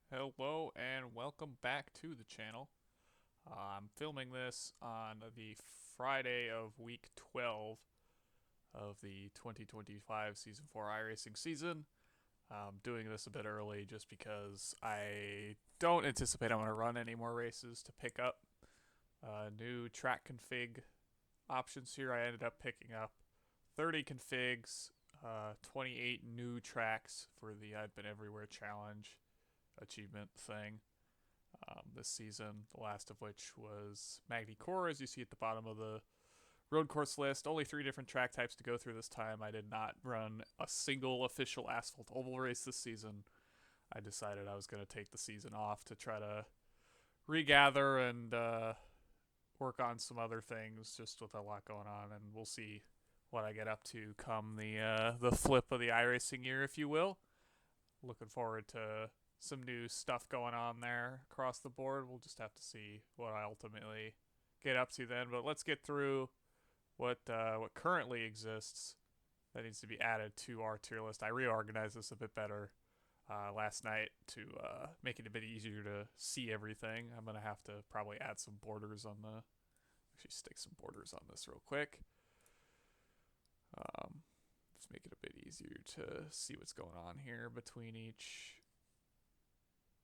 Hello and welcome back to the channel. I'm filming this on the Friday of week 12 of the 2025 Season 4 iRacing season. I'm doing this a bit early just because I don't anticipate I'm going to run any more races to pick up new track config options here. I ended up picking up 30 configs, 28 new tracks for the I've Been Everywhere challenge achievement thing. This season, the last of which was Magny Core, as you see at the bottom of the road course list. Only 3 different track types to go through this time. I did not run a single official asphalt oval race this season. I decided I was going to take the season off to try to regather and work on some other things, just with a lot going on, and we'll see what I get up to come the flip of the iRacing year, if you will. Looking forward to some new stuff going on there across the board. We'll just have to see what I ultimately get up to then. But let's get through what currently exists that needs to be added to our tier list. I reorganized this a bit better last night to make it a bit easier to see everything. I'm gonna have to probably add some borders on the. Actually, stick some borders on this real quick. Just make it a bit easier to see what's going on here between each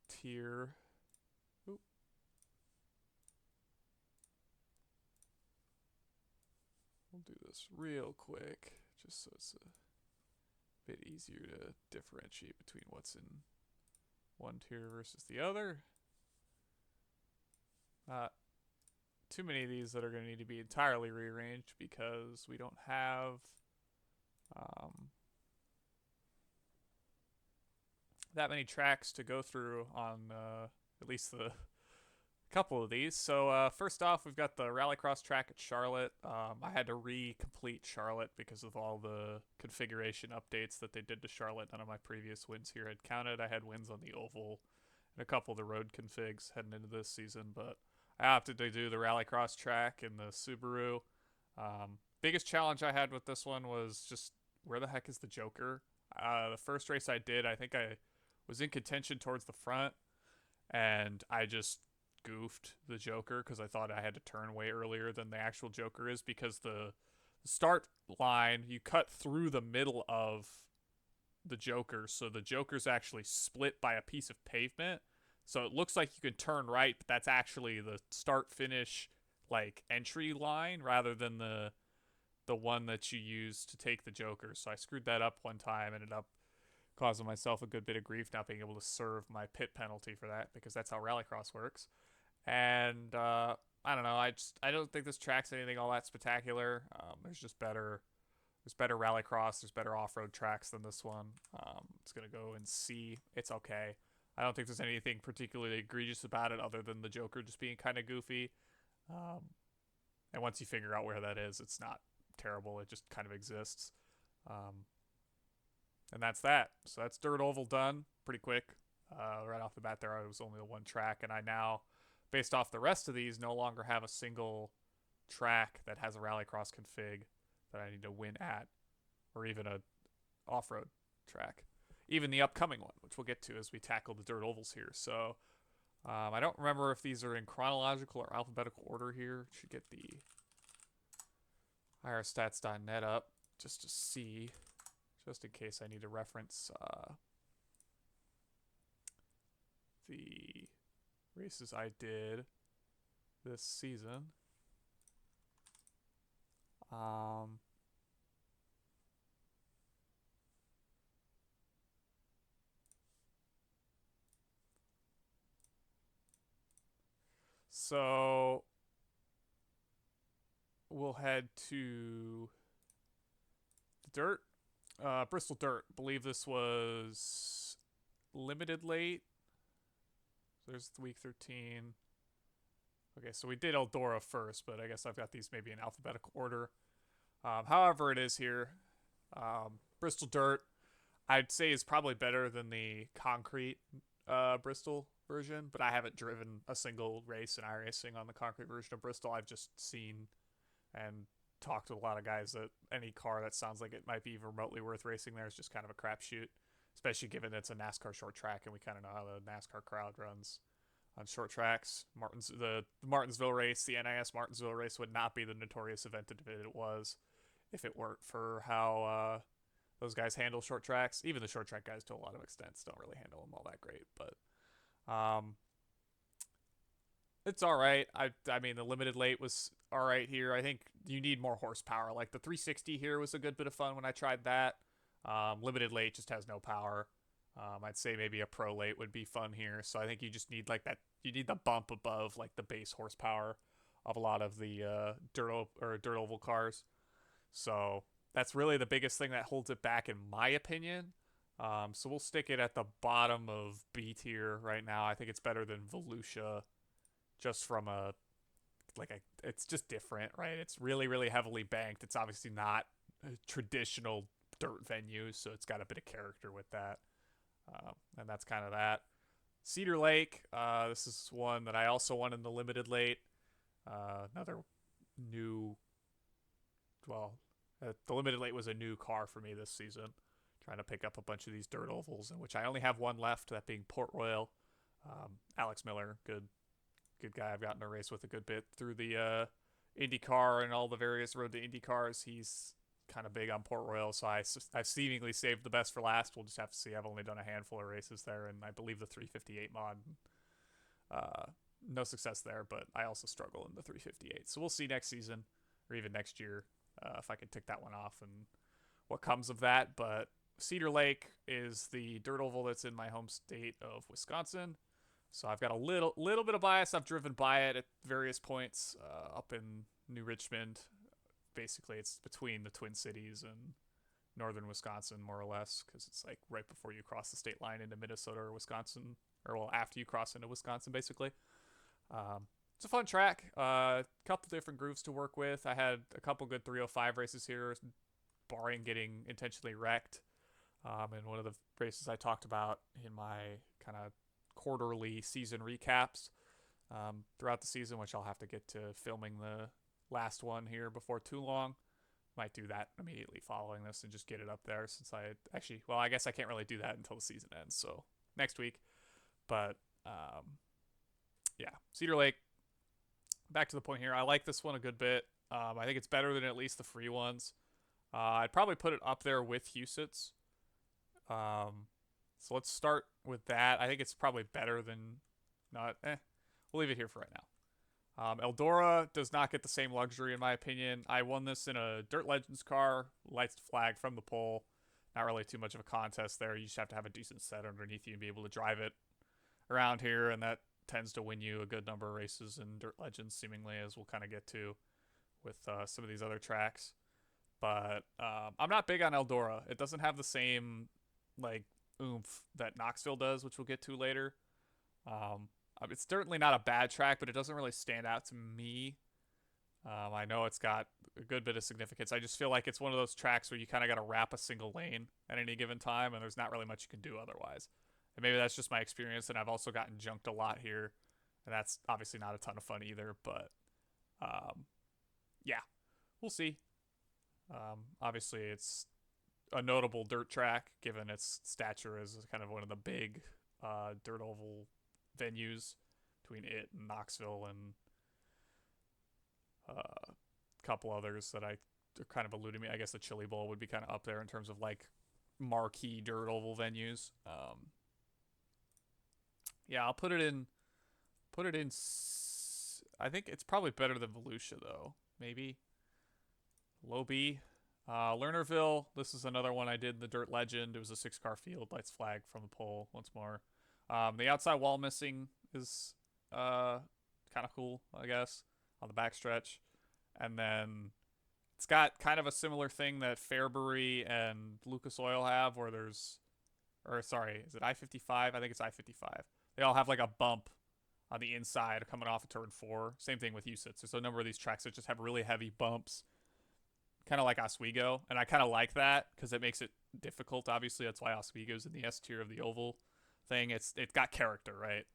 tier. Oop. We'll do this real quick, just so it's a bit easier to differentiate between what's in one tier versus the other. Not too many of these that are going to need to be entirely rearranged because we don't have that many tracks to go through on at least the couple of these. So first off, we've got the Rallycross track at Charlotte. I had to re-complete Charlotte because of all the configuration updates that they did to Charlotte. None of my previous wins here had counted. I had wins on the oval and a couple of the road configs heading into this season, but I opted to do the Rallycross track in the Subaru. Biggest challenge I had with this one was just where the heck is the Joker? The first race I did, I think I was in contention towards the front, and I just goofed the Joker because I thought I had to turn way earlier than the actual Joker is, because the start line, you cut through the middle of the Joker, so the Joker's actually split by a piece of pavement. So it looks like you can turn right, but that's actually the start finish like entry line rather than the one that you use to take the Joker. So I screwed that up one time, ended up causing myself a good bit of grief not being able to serve my pit penalty for that, because that's how Rallycross works. And I don't know. I don't think this track's anything all that spectacular. There's better Rallycross. There's better off-road tracks than this one. It's gonna go in C. It's okay. I don't think there's anything particularly egregious about it other than the Joker just being kind of goofy. And once you figure out where that is, it's not terrible. It just kind of exists. Um, and that's that. So that's Dirt Oval done pretty quick. Right off the bat, there was only the one track, and I now, based off the rest of these, no longer have a single track that has a Rallycross config that I need to win at, or even a off-road track. Even the upcoming one, which we'll get to as we tackle the dirt ovals here. So I don't remember if these are in chronological or alphabetical order here. Should get the irstats.net up just to see, just in case I need to reference the races I did this season. So we'll head to the dirt. Bristol Dirt. I believe this was limited late. So there's week 13. Okay, so we did Eldora first, but I guess I've got these maybe in alphabetical order. However it is here, Bristol Dirt, I'd say is probably better than the concrete Bristol version, but I haven't driven a single race in iRacing on the concrete version of Bristol. I've just seen and talked to a lot of guys that any car that sounds like it might be remotely worth racing there is just kind of a crapshoot. especially given it's a NASCAR short track and we kind of know how the NASCAR crowd runs on short tracks. The Martinsville race, the NIS Martinsville race, would not be the notorious event that it was if it weren't for how those guys handle short tracks. Even the short track guys, to a lot of extents, don't really handle them all that great. But it's all right. I mean, the limited late was all right here. I think you need more horsepower. Like the 360 here was a good bit of fun when I tried that. Limited late just has no power. I'd say maybe a pro late would be fun here. So I think you just need like that. You need the bump above like the base horsepower of a lot of the dirt oval cars. So that's really the biggest thing that holds it back, in my opinion. So we'll stick it at the bottom of B tier right now. I think it's better than Volusia, just from it's just different, right? It's really, really heavily banked. It's obviously not a traditional dirt venue, so it's got a bit of character with that. And that's kind of that. Cedar Lake, this is one that I also won in the limited late. Another new, the limited late was a new car for me this season. Trying to pick up a bunch of these dirt ovals, in which I only have one left, that being Port Royal. Alex Miller, good guy I've gotten to race with a good bit through the IndyCar and all the various Road to Indy cars. He's kind of big on Port Royal, so I've seemingly saved the best for last. We'll just have to see. I've only done a handful of races there, and I believe the 358 mod, no success there, but I also struggle in the 358. So we'll see next season, or even next year, if I can tick that one off and what comes of that. But Cedar Lake is the dirt oval that's in my home state of Wisconsin. So I've got a little bit of bias. I've driven by it at various points up in New Richmond. Basically, it's between the Twin Cities and northern Wisconsin, more or less, because it's like right before you cross the state line into Minnesota or Wisconsin, or well, after you cross into Wisconsin, basically. It's a fun track. Couple different grooves to work with. I had a couple good 305 races here, barring getting intentionally wrecked. And one of the races I talked about in my kind of quarterly season recaps throughout the season, which I'll have to get to filming the last one here before too long. Might do that immediately following this and just get it up there, since I guess I can't really do that until the season ends, so next week. But yeah, Cedar Lake, back to the point here. I like this one a good bit. I think it's better than at least the free ones. I'd probably put it up there with Huset's. So let's start with that. I think it's probably better than not. We'll leave it here for right now. Eldora does not get the same luxury, in my opinion. I won this in a Dirt Legends car, lights flag from the pole. Not really too much of a contest there. You just have to have a decent set underneath you and be able to drive it around here, and that tends to win you a good number of races in Dirt Legends, seemingly, as we'll kind of get to with some of these other tracks. But I'm not big on Eldora. It doesn't have the same like oomph that Knoxville does, which we'll get to later. It's certainly not a bad track, but it doesn't really stand out to me. I know it's got a good bit of significance. I just feel like it's one of those tracks where you kind of got to wrap a single lane at any given time, and there's not really much you can do otherwise. And maybe that's just my experience, and I've also gotten junked a lot here, and that's obviously not a ton of fun either. But yeah, we'll see. Obviously, it's a notable dirt track given its stature as kind of one of the big dirt oval venues between it and Knoxville and a couple others that I kind of eluded me. I guess the Chili Bowl would be kind of up there in terms of like marquee dirt oval venues. Yeah, I'll put it in. I think it's probably better than Volusia though. Maybe low B. Lernerville, this is another one I did in the Dirt Legend. It was a 6-car field, lights flag from the pole once more. The outside wall missing is kind of cool, I guess, on the backstretch. And then it's got kind of a similar thing that Fairbury and Lucas Oil have, where is it I-55? I think it's I-55. They all have like a bump on the inside coming off of turn 4. Same thing with UCITS. There's a number of these tracks that just have really heavy bumps, kind of like Oswego, and I kind of like that because it makes it difficult. Obviously, that's why Oswego's in the S tier of the oval thing. It's got character, right?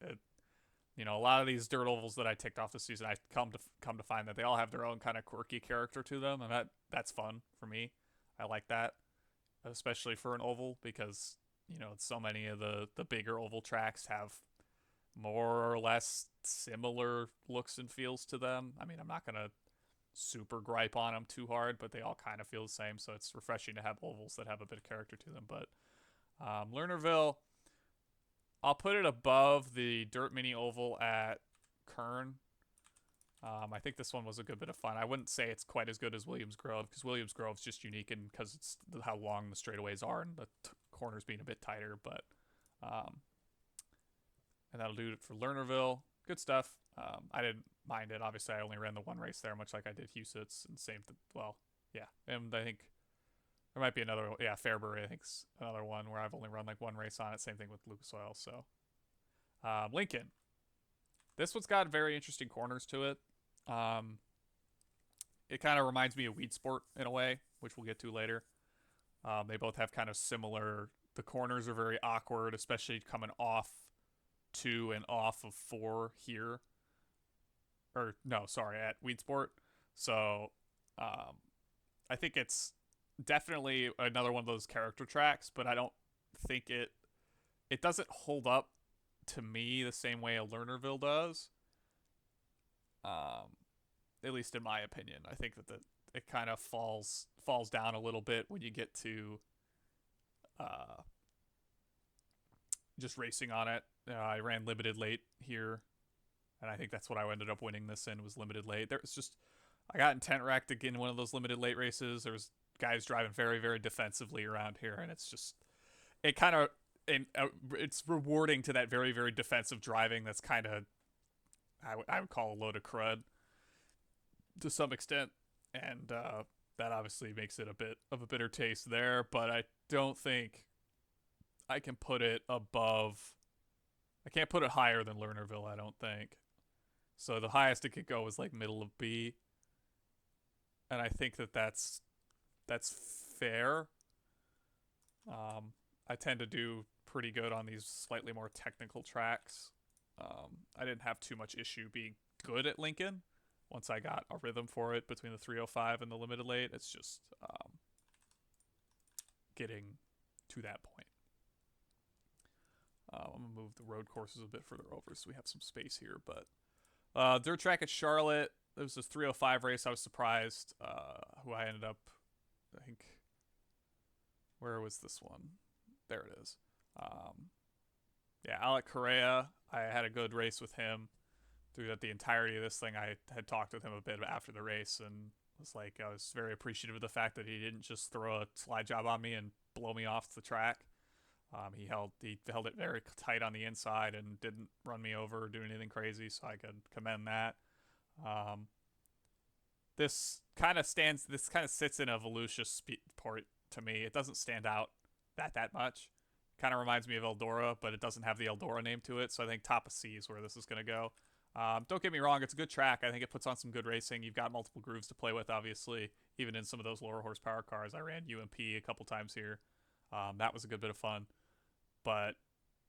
A lot of these dirt ovals that I ticked off this season, I come to find that they all have their own kind of quirky character to them, and that's fun for me. I like that, especially for an oval, because So many of the bigger oval tracks have more or less similar looks and feels to them. I mean, I'm not gonna super gripe on them too hard, but they all kind of feel the same. So it's refreshing to have ovals that have a bit of character to them. But Lernerville, I'll put it above the Dirt Mini Oval at Kern. I think this one was a good bit of fun. I wouldn't say it's quite as good as Williams Grove because Williams Grove's just unique and because it's how long the straightaways are and the corners being a bit tighter. But and that'll do it for Lernerville. Good stuff. I didn't mind it. Obviously, I only ran the one race there, much like I did Huset's, and same. Yeah, and I think there might be another. Yeah, Fairbury, I think's another one where I've only run like one race on it. Same thing with Lucas Oil. So Lincoln. This one's got very interesting corners to it. It kind of reminds me of Weed Sport in a way, which we'll get to later. They both have kind of similar. The corners are very awkward, especially coming off 2 and off of 4 here. Or no, sorry, at Weed Sport. So I think it's definitely another one of those character tracks, but I don't think it doesn't hold up to me the same way a Lernerville does. At least in my opinion, I think that it kind of falls down a little bit when you get to just racing on it. I ran limited late here, and I think that's what I ended up winning this in was limited late. There was just I got intent wrecked again in one of those limited late races. There was guys driving very very defensively around here, and it's just it kind of it's rewarding to that very very defensive driving. That's kind of I would call a load of crud to some extent, and that obviously makes it a bit of a bitter taste there. But I don't think I can put it above. I can't put it higher than Lernerville, I don't think. So the highest it could go is like middle of B, and I think that's fair. I tend to do pretty good on these slightly more technical tracks. I didn't have too much issue being good at Lincoln once I got a rhythm for it between the 305 and the limited late. It's just getting to that point. I'm going to move the road courses a bit further over so we have some space here. But dirt track at Charlotte, it was this 305 race. I was surprised who I ended up, I think, where was this one? There it is. Yeah, Alec Correa. I had a good race with him throughout the entirety of this thing. I had talked with him a bit after the race and was like, I was very appreciative of the fact that he didn't just throw a slide job on me and blow me off the track. He held it very tight on the inside and didn't run me over or do anything crazy, so I could commend that. This kind of sits in a Volusia port to me. It doesn't stand out that much. Kind of reminds me of Eldora, but it doesn't have the Eldora name to it, so I think top of C is where this is going to go. Don't get me wrong, it's a good track. I think it puts on some good racing. You've got multiple grooves to play with, obviously, even in some of those lower horsepower cars. I ran UMP a couple times here. That was a good bit of fun. But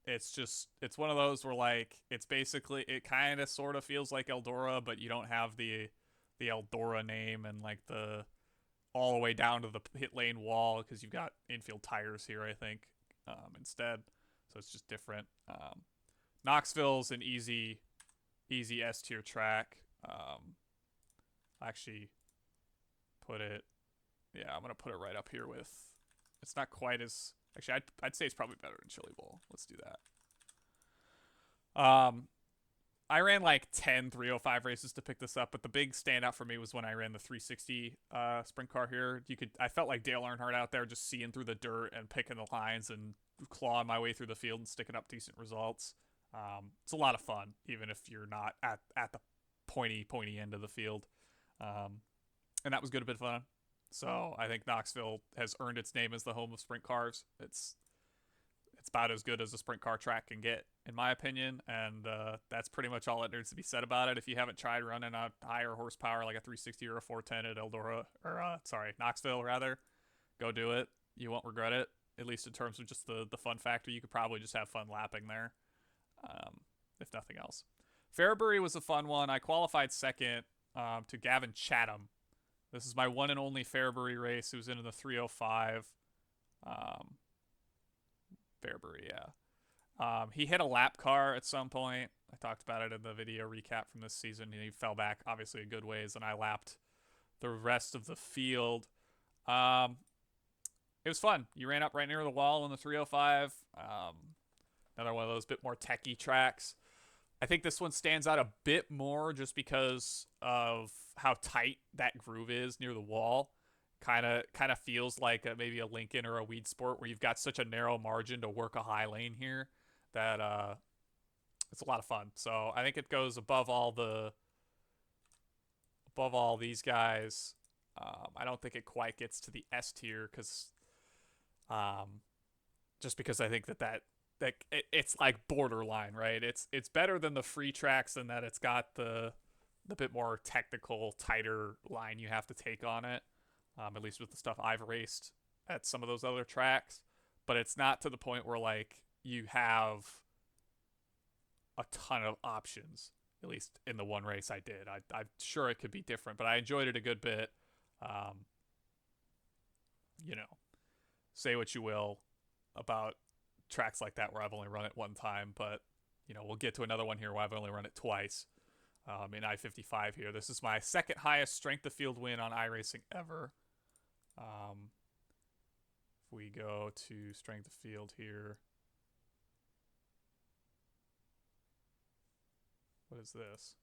it's one of those where, like, it's basically, it kind of sort of feels like Eldora, but you don't have the Eldora name and, like, the all the way down to the pit lane wall because you've got infield tires here, I think, instead. So it's just different. Knoxville's an easy S tier track. I actually put it, yeah, I'm going to put it right up here with, it's not quite as, actually, I'd say it's probably better than Chili Bowl. Let's do that. I ran like 10 305 races to pick this up, but the big standout for me was when I ran the 360 sprint car here. I felt like Dale Earnhardt out there just seeing through the dirt and picking the lines and clawing my way through the field and sticking up decent results. It's a lot of fun, even if you're not at the pointy end of the field. And that was good, a bit of fun. So I think Knoxville has earned its name as the home of sprint cars. It's about as good as a sprint car track can get, in my opinion, and that's pretty much all that needs to be said about it. If you haven't tried running a higher horsepower like a 360 or a 410 at Eldora, or Knoxville rather, go do it. You won't regret it, at least in terms of just the fun factor. You could probably just have fun lapping there, if nothing else. Fairbury was a fun one. I qualified second to Gavin Chatham. This is my one and only Fairbury race. It was in the 305. Fairbury, yeah. He hit a lap car at some point. I talked about it in the video recap from this season. He fell back, obviously, a good ways, and I lapped the rest of the field. Um, it was fun. You ran up right near the wall in the 305. Another one of those bit more techie tracks. I think this one stands out a bit more just because of how tight that groove is near the wall. Kind of feels like maybe a Lincoln or a Weed Sport where you've got such a narrow margin to work a high lane here that it's a lot of fun. So I think it goes above all these guys. I don't think it quite gets to the S tier because um, just because I think it's like borderline, right? It's better than the free tracks in that it's got the bit more technical, tighter line you have to take on it. At least with the stuff I've raced at some of those other tracks, but it's not to the point where like you have a ton of options. At least in the one race I did, I'm sure it could be different, but I enjoyed it a good bit. Um, you know, say what you will about tracks like that where I've only run it one time, but we'll get to another one here where I've only run it twice. In I-55 here, this is my second highest strength of field win on iRacing ever. If we go to strength of field here, what is this?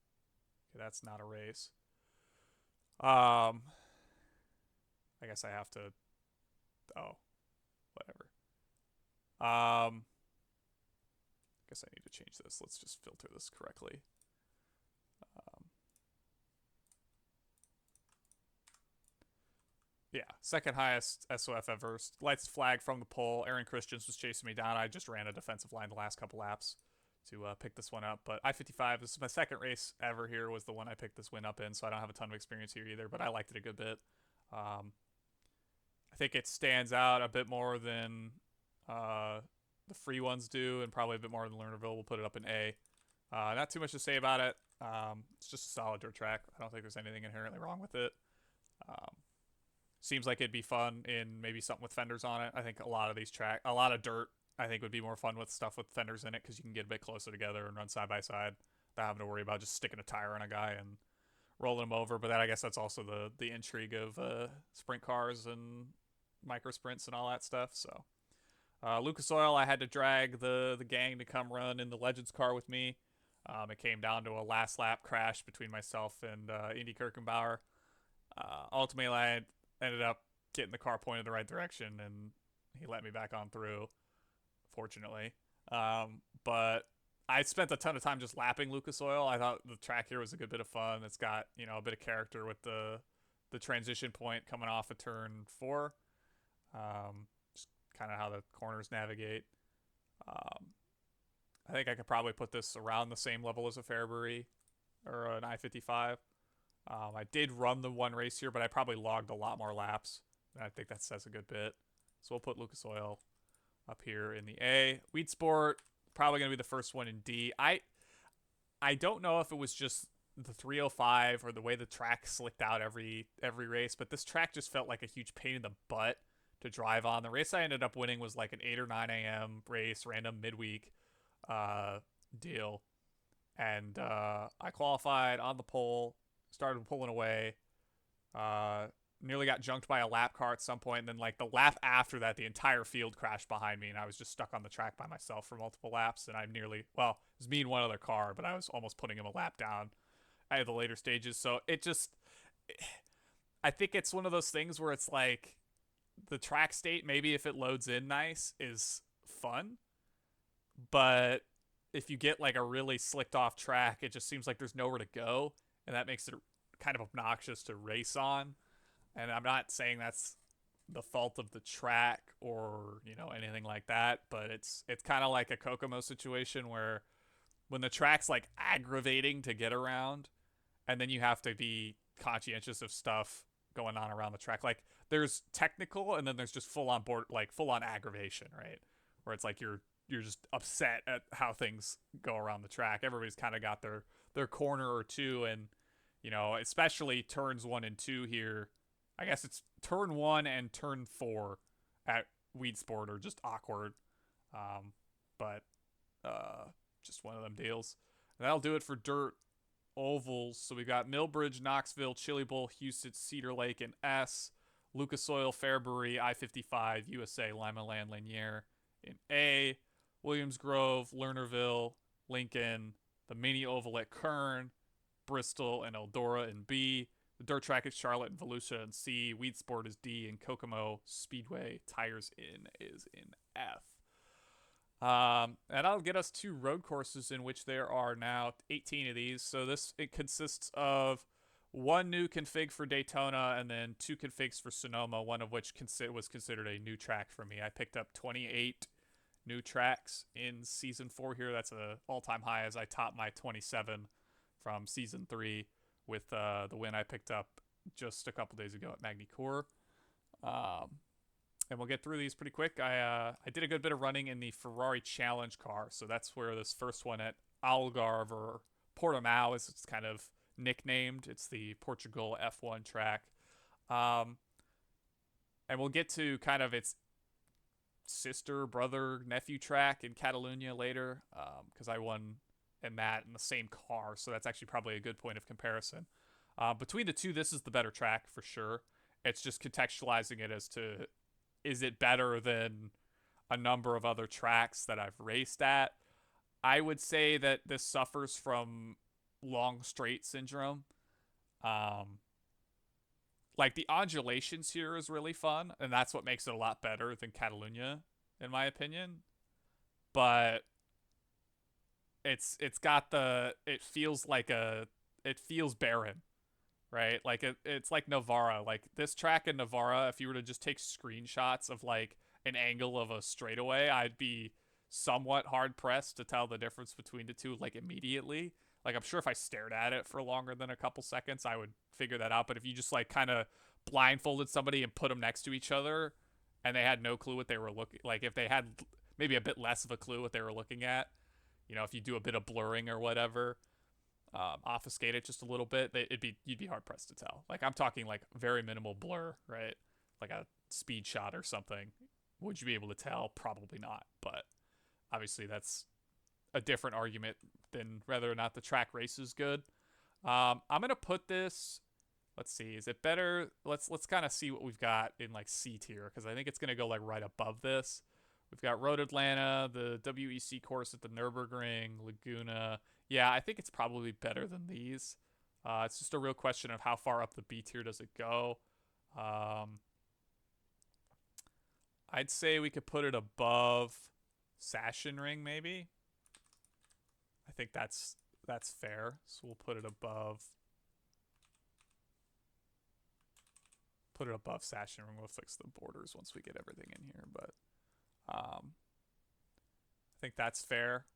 Okay, that's not a race. I guess I have to. Oh, whatever. Guess I need to change this. Let's just filter this correctly. Yeah, second highest SOF ever. Lights flag from the pole. Aaron Christians was chasing me down. I just ran a defensive line the last couple laps to pick this one up. But I-55, this is my second race ever here, was the one I picked this win up in, so I don't have a ton of experience here either, but I liked it a good bit. I think it stands out a bit more than the free ones do, and probably a bit more than Lernerville. We'll put it up in A. Not too much to say about it. It's just a solid dirt track. I don't think there's anything inherently wrong with it. Seems like it'd be fun in maybe something with fenders on it. I think a lot of dirt, I think would be more fun with stuff with fenders in it because you can get a bit closer together and run side by side without having to worry about just sticking a tire on a guy and rolling him over. But I guess that's also the intrigue of sprint cars and micro sprints and all that stuff. So Lucas Oil, I had to drag the gang to come run in the Legends car with me. It came down to a last lap crash between myself and Indy Kirkenbauer. Ultimately, I ended up getting the car pointed the right direction, and he let me back on through, fortunately. But I spent a ton of time just lapping Lucas Oil. I thought the track here was a good bit of fun. It's got a bit of character with the transition point coming off of turn 4. Just kind of how the corners navigate. I think I could probably put this around the same level as a Fairbury or an I-55. I did run the one race here, but I probably logged a lot more laps. And I think that says a good bit. So we'll put Lucas Oil up here in the A. Weed Sport, probably going to be the first one in D. I don't know if it was just the 305 or the way the track slicked out every race, but this track just felt like a huge pain in the butt to drive on. The race I ended up winning was like an 8 or 9 a.m. race, random midweek deal. And I qualified on the pole, started pulling away, nearly got junked by a lap car at some point, and then like the lap after that, the entire field crashed behind me, and I was just stuck on the track by myself for multiple laps, and it was me and one other car, but I was almost putting him a lap down at the later stages. So I think it's one of those things where it's like the track state, maybe if it loads in nice, is fun, but if you get like a really slicked off track, it just seems like there's nowhere to go, and that makes it kind of obnoxious to race on. And I'm not saying that's the fault of the track or anything like that, but it's kind of like a Kokomo situation where when the track's like aggravating to get around, and then you have to be conscientious of stuff going on around the track. Like there's technical, and then there's just full on aggravation, right? Where it's like you're just upset at how things go around the track. Everybody's kind of got their corner or two, and especially turns 1 and 2 here. I guess it's turn 1 and turn 4 at Weed Sport are just awkward. Um, but just one of them deals. And that'll do it for dirt ovals. So we've got Millbridge, Knoxville, Chili Bowl, Houston, Cedar Lake, and S. Lucas Oil, Fairbury, I-55, USA, Lima Land, Lanier in A. Williams Grove, Lernerville, Lincoln, the mini oval at Kern, Bristol, and Eldora in B. The dirt track is Charlotte and Volusia in C. Weed Sport is D. And Kokomo Speedway Tires in is in F. And that'll get us to road courses in which there are now 18 of these. So it consists of one new config for Daytona and then two configs for Sonoma, one of which was considered a new track for me. I picked up 28 new tracks in season 4 here. That's an all-time high as I topped my 27 from season 3 with the win I picked up just a couple days ago at Magny-Cours. And we'll get through these pretty quick. I did a good bit of running in the Ferrari Challenge car, so that's where this first one at Algarve, or Portimao as it's kind of nicknamed. It's the Portugal F1 track. And we'll get to kind of its sister, brother, nephew track in Catalunya later, because I won in that in the same car, so that's actually probably a good point of comparison. Between the two, this is the better track for sure. It's just contextualizing it as to, is it better than a number of other tracks that I've raced at? I would say that this suffers from long straight syndrome. Like the undulations here is really fun, and that's what makes it a lot better than Catalunya, in my opinion. But it's got it feels barren, right? Like it's like Navarra. Like this track in Navarra, if you were to just take screenshots of like an angle of a straightaway, I'd be somewhat hard pressed to tell the difference between the two like immediately. Like I'm sure if I stared at it for longer than a couple seconds, I would figure that out. But if you just like kind of blindfolded somebody and put them next to each other and they had no clue what they were looking, like if they had maybe a bit less of a clue what they were looking at, if you do a bit of blurring or whatever, obfuscate it just a little bit, you'd be hard pressed to tell. Like I'm talking like very minimal blur, right? Like a speed shot or something. Would you be able to tell? Probably not. But obviously that's a different argument than whether or not the track race is good. I'm gonna put this. Let's see. Is it better? Let's kind of see what we've got in like C tier, because I think it's gonna go like right above this. We've got Road Atlanta, the WEC course at the Nürburgring, Laguna. Yeah, I think it's probably better than these. It's just a real question of how far up the B tier does it go. I'd say we could put it above Sachsenring, maybe. I think that's fair. So we'll put it above Sachsenring. We'll fix the borders once we get everything in here, but I think that's fair.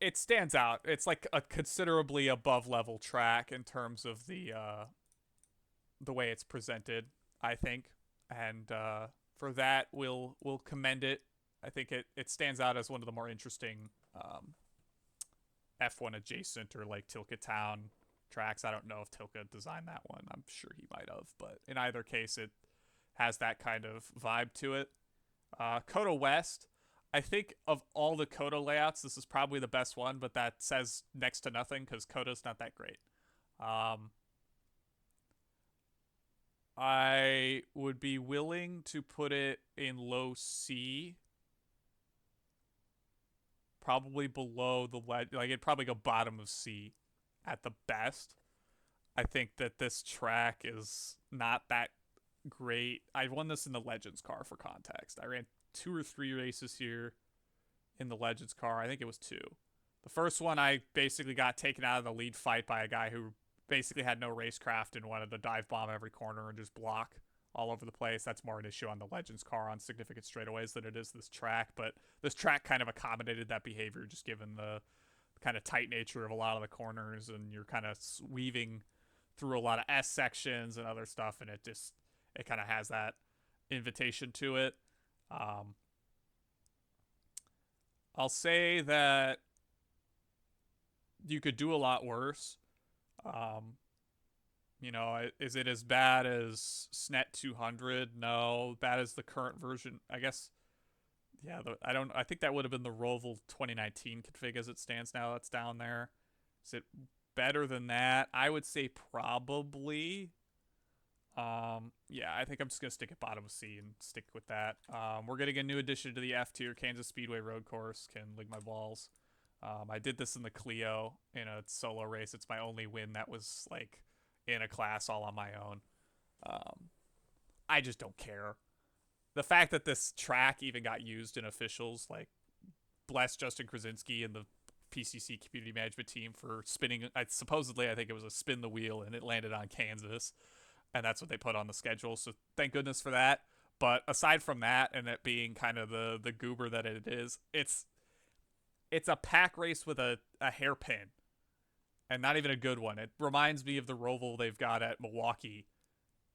It stands out. It's like a considerably above level track in terms of the way it's presented, I think. And for that, we'll commend it. I think it stands out as one of the more interesting F1 adjacent or like Tilke Town tracks. I don't know if Tilke designed that one. I'm sure he might have, but in either case, it has that kind of vibe to it. COTA West, I think of all the COTA layouts, this is probably the best one, but that says next to nothing because COTA's not that great. I would be willing to put it in low C. Probably below the like it'd probably go bottom of C at the best. I think that this track is not that great. I won this in the Legends car for context. I ran 2 or 3 races here in the Legends car. I think it was 2. The first one I basically got taken out of the lead fight by a guy who basically had no racecraft and wanted to dive bomb every corner and just block all over the place. That's more an issue on the Legends car on significant straightaways than it is this track, but this track kind of accommodated that behavior just given the kind of tight nature of a lot of the corners, and you're kind of weaving through a lot of S sections and other stuff, and it kind of has that invitation to it. I'll say that you could do a lot worse. Is it as bad as SNET 200? No. Bad as the current version? I guess Yeah, I don't. I think that would have been the Roval 2019 config as it stands now. That's down there. Is it better than that? I would say probably. Yeah, I think I'm just gonna stick at bottom of C and stick with that. We're getting a new addition to the F tier Kansas Speedway Road Course. Can lick my balls. I did this in the Clio in a solo race. It's my only win that was like in a class all on my own. Um, I just don't care. The fact that this track even got used in officials, like bless Justin Krasinski and the PCC community management team for spinning. Supposedly, I think it was a spin the wheel and it landed on Kansas, and that's what they put on the schedule. So thank goodness for that. But aside from that, and it being kind of the goober that it is, it's a pack race with a hairpin, and not even a good one. It reminds me of the Roval they've got at Milwaukee,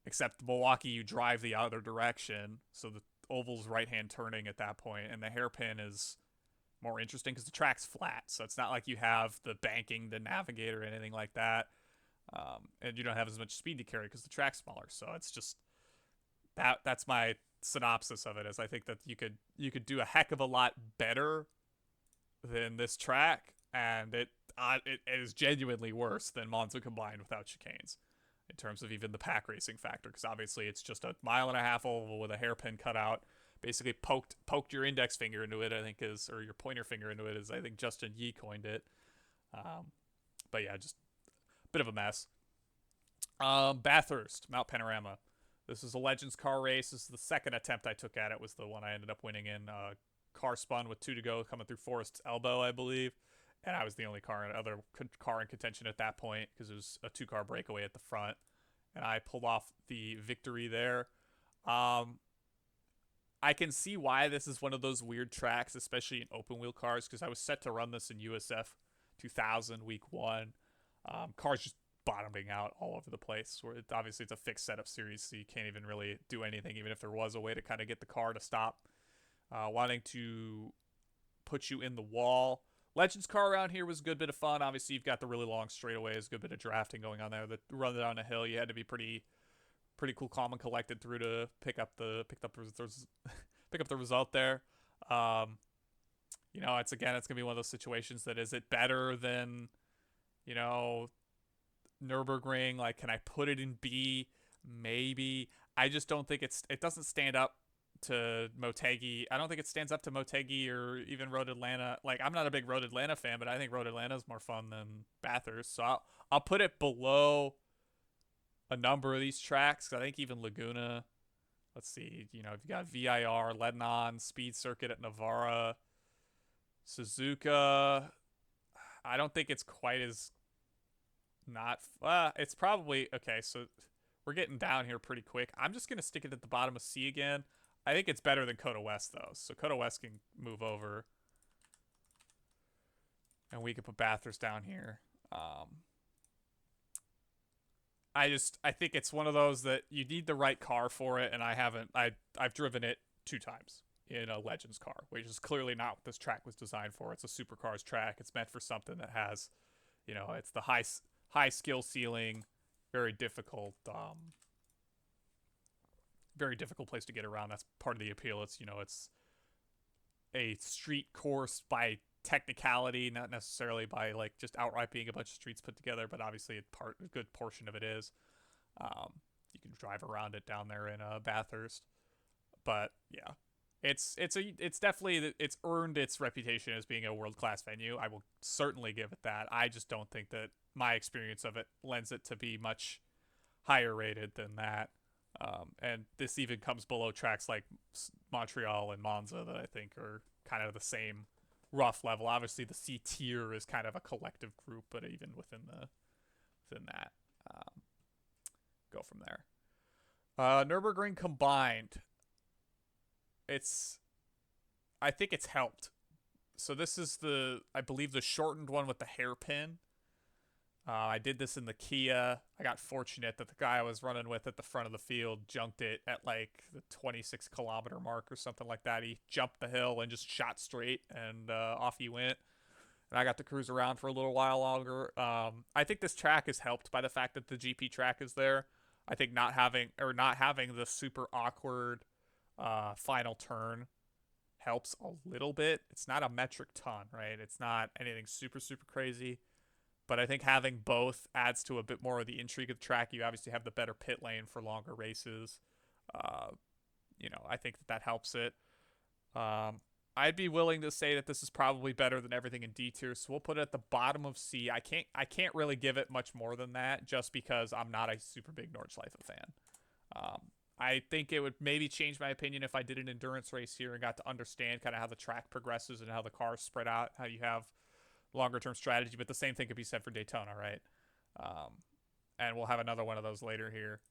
except Milwaukee you drive the other direction, so the oval's right hand turning at that point, and the hairpin is more interesting because the track's flat, so it's not like you have the banking to navigate or anything like that, and you don't have as much speed to carry because the track's smaller. So it's just that's my synopsis of it. Is I think that you could do a heck of a lot better than this track, and it is genuinely worse than Monza combined without chicanes in terms of even the pack racing factor, because obviously it's just a mile-and-a-half oval with a hairpin cut out. Basically poked your index finger into it, I think or your pointer finger into it, as I think Justin Yee coined it. But yeah, just a bit of a mess. Bathurst, Mount Panorama. This is a Legends car race. This is the second attempt I took at it. Was the one I ended up winning in. Car spun with 2 to go, coming through Forrest's elbow, I believe. And I was the only other car in contention at that point because it was a 2-car breakaway at the front, and I pulled off the victory there. I can see why this is one of those weird tracks, especially in open wheel cars, because I was set to run this in USF 2000 week 1. Cars just bottoming out all over the place. Where obviously it's a fixed setup series, so you can't even really do anything, even if there was a way to kind of get the car to stop wanting to put you in the wall. Legends car around here was a good bit of fun. Obviously, you've got the really long straightaways, good bit of drafting going on there. The run down a hill, you had to be pretty cool, calm, and collected through to pick up the result there. It's gonna be one of those situations that, is it better than, Nürburgring? Like, can I put it in B? Maybe. I just don't think it doesn't stand up to Motegi. I don't think it stands up to Motegi or even Road Atlanta. Like, I'm not a big Road Atlanta fan, but I think Road Atlanta is more fun than Bathurst. So I'll put it below a number of these tracks. I think even Laguna. Let's see. You've got VIR, Lebanon, Speed Circuit at Navarra, Suzuka. I don't think it's quite as not. It's probably okay. So we're getting down here pretty quick. I'm just gonna stick it at the bottom of C again. I think it's better than Coda West, though. So Coda West can move over. And we can put Bathurst down here. I think it's one of those that you need the right car for it, and I've driven it 2 times in a Legends car, which is clearly not what this track was designed for. It's a supercars track. It's meant for something that has, it's the high skill ceiling, very difficult place to get around. That's part of the appeal. It's a street course by technicality, not necessarily by like just outright being a bunch of streets put together, but obviously a good portion of it is. You can drive around it down there in Bathurst, but yeah, it's definitely, it's earned its reputation as being a world-class venue. I will certainly give it that. I just don't think that my experience of it lends it to be much higher rated than that. And this even comes below tracks like Montreal and Monza that I think are kind of the same rough level. Obviously, the C tier is kind of a collective group, but even within that, go from there. Nürburgring combined. I think it's helped. So this is I believe the shortened one with the hairpin. I did this in the Kia. I got fortunate that the guy I was running with at the front of the field junked it at like the 26 kilometer mark or something like that. He jumped the hill and just shot straight, and off he went. And I got to cruise around for a little while longer. I think this track is helped by the fact that the GP track is there. I think not having the super awkward final turn helps a little bit. It's not a metric ton, right? It's not anything super, super crazy. But I think having both adds to a bit more of the intrigue of the track. You obviously have the better pit lane for longer races. Uh, I think that helps it. Um, I'd be willing to say that this is probably better than everything in D tier, so we'll put it at the bottom of C. I can't really give it much more than that, just because I'm not a super big Nordschleife fan. Um, I think it would maybe change my opinion if I did an endurance race here and got to understand kind of how the track progresses and how the cars spread out, how you have longer term strategy. But the same thing could be said for Daytona, right? Um, and we'll have another one of those later here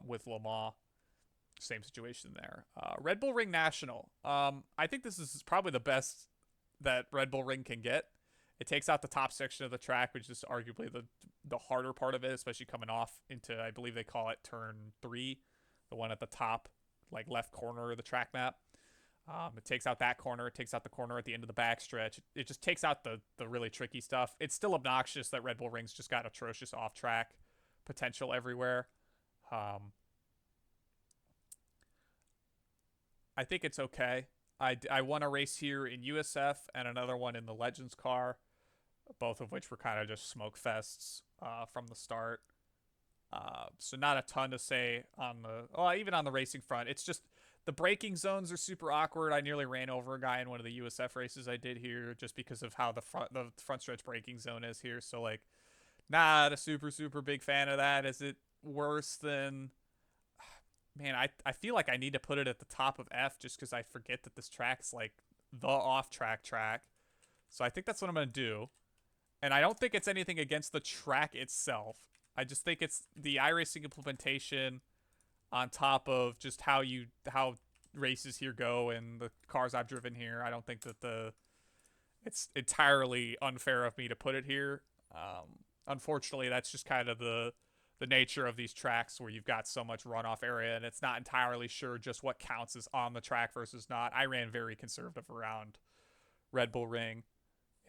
with Le Mans. Same situation there. Red Bull Ring National. I think this is probably the best that Red Bull Ring can get. It takes out the top section of the track, which is arguably the harder part of it, especially coming off into, I believe they call it turn 3, the one at the top, like left corner of the track map. It takes out that corner. It takes out the corner at the end of the backstretch. It just takes out the really tricky stuff. It's still obnoxious that Red Bull Ring's just got atrocious off-track potential everywhere. I think it's okay. I won a race here in USF and another one in the Legends car, both of which were kind of just smoke fests from the start. So not a ton to say on even on the racing front. It's just the braking zones are super awkward. I nearly ran over a guy in one of the USF races I did here just because of how the front stretch braking zone is here. So like, not a super super big fan of that. Is it worse than? Man, I feel like I need to put it at the top of F just because I forget that this track's like the off-track track. So I think that's what I'm going to do. And I don't think it's anything against the track itself. I just think it's the iRacing implementation on top of just how races here go and the cars I've driven here. I don't think that it's entirely unfair of me to put it here. Unfortunately, that's just kind of the nature of these tracks where you've got so much runoff area and it's not entirely sure just what counts as on the track versus not. I ran very conservative around Red Bull Ring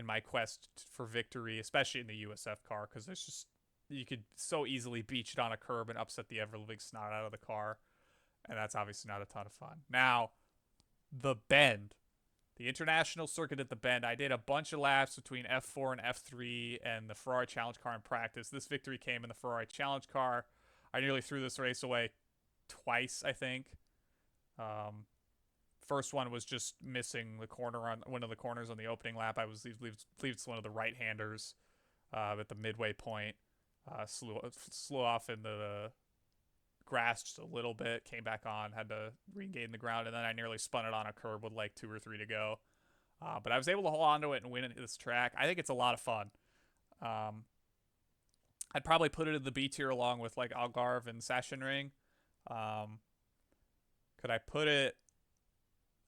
in my quest for victory, especially in the USF car, because there's just, you could so easily beach it on a curb and upset the ever-living snot out of the car, and that's obviously not a ton of fun. Now, the Bend. The international circuit at the Bend, I did a bunch of laps between F4 and F3 and the Ferrari Challenge car in practice. This victory came in the Ferrari Challenge car. I nearly threw this race away twice, I think. First one was just missing the corner on one of the corners on the opening lap. I was believe it's one of the right-handers at the midway point. Slew off in the grass just a little bit, came back on, had to regain the ground, and then I nearly spun it on a curb with like 2 or 3 to go. But I was able to hold on to it and win this track. I think it's a lot of fun. I'd probably put it in the B tier along with like Algarve and Sachsenring. Could I put it?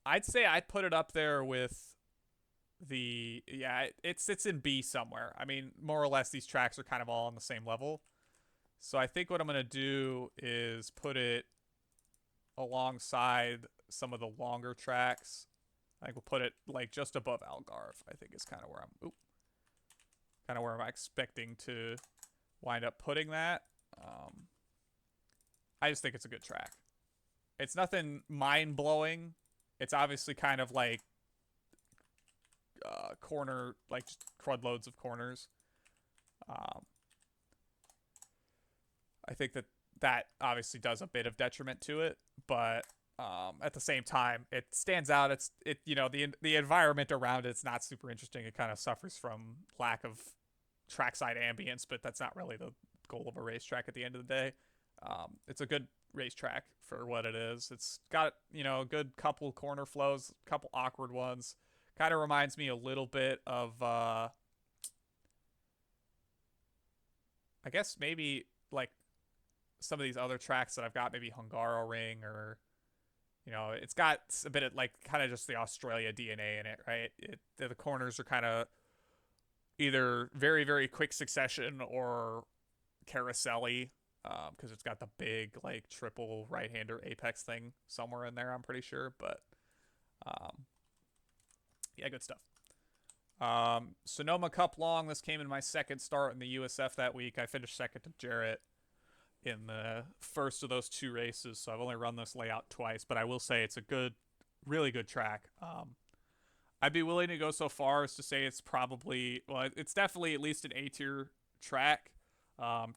I'd say I'd put it up there with it sits in B somewhere. I mean, more or less these tracks are kind of all on the same level. So I think what I'm going to do is put it alongside some of the longer tracks. I think we'll put it like just above Algarve, I think is kind of where I'm expecting to wind up putting that. I just think it's a good track. It's nothing mind-blowing. It's obviously kind of like corner, like just crud loads of corners. I think that obviously does a bit of detriment to it, but at the same time, it stands out. The environment around it's not super interesting. It kind of suffers from lack of trackside ambience, but that's not really the goal of a racetrack at the end of the day. It's a good racetrack for what it is. It's got a good couple corner flows, a couple awkward ones. Kind of reminds me a little bit of I guess maybe like some of these other tracks that I've got, maybe Hungaroring, or it's got a bit of like kind of just the Australia DNA in it, right? The corners are kind of either very very quick succession or carousel-y, because it's got the big like triple right-hander apex thing somewhere in there, I'm pretty sure. But yeah, good stuff. Sonoma Cup Long. This came in my second start in the USF that week. I finished second to Jarrett in the first of those 2 races, so I've only run this layout twice, but I will say it's a good, really good track. I'd be willing to go so far as to say it's probably, well, it's definitely at least an A tier track.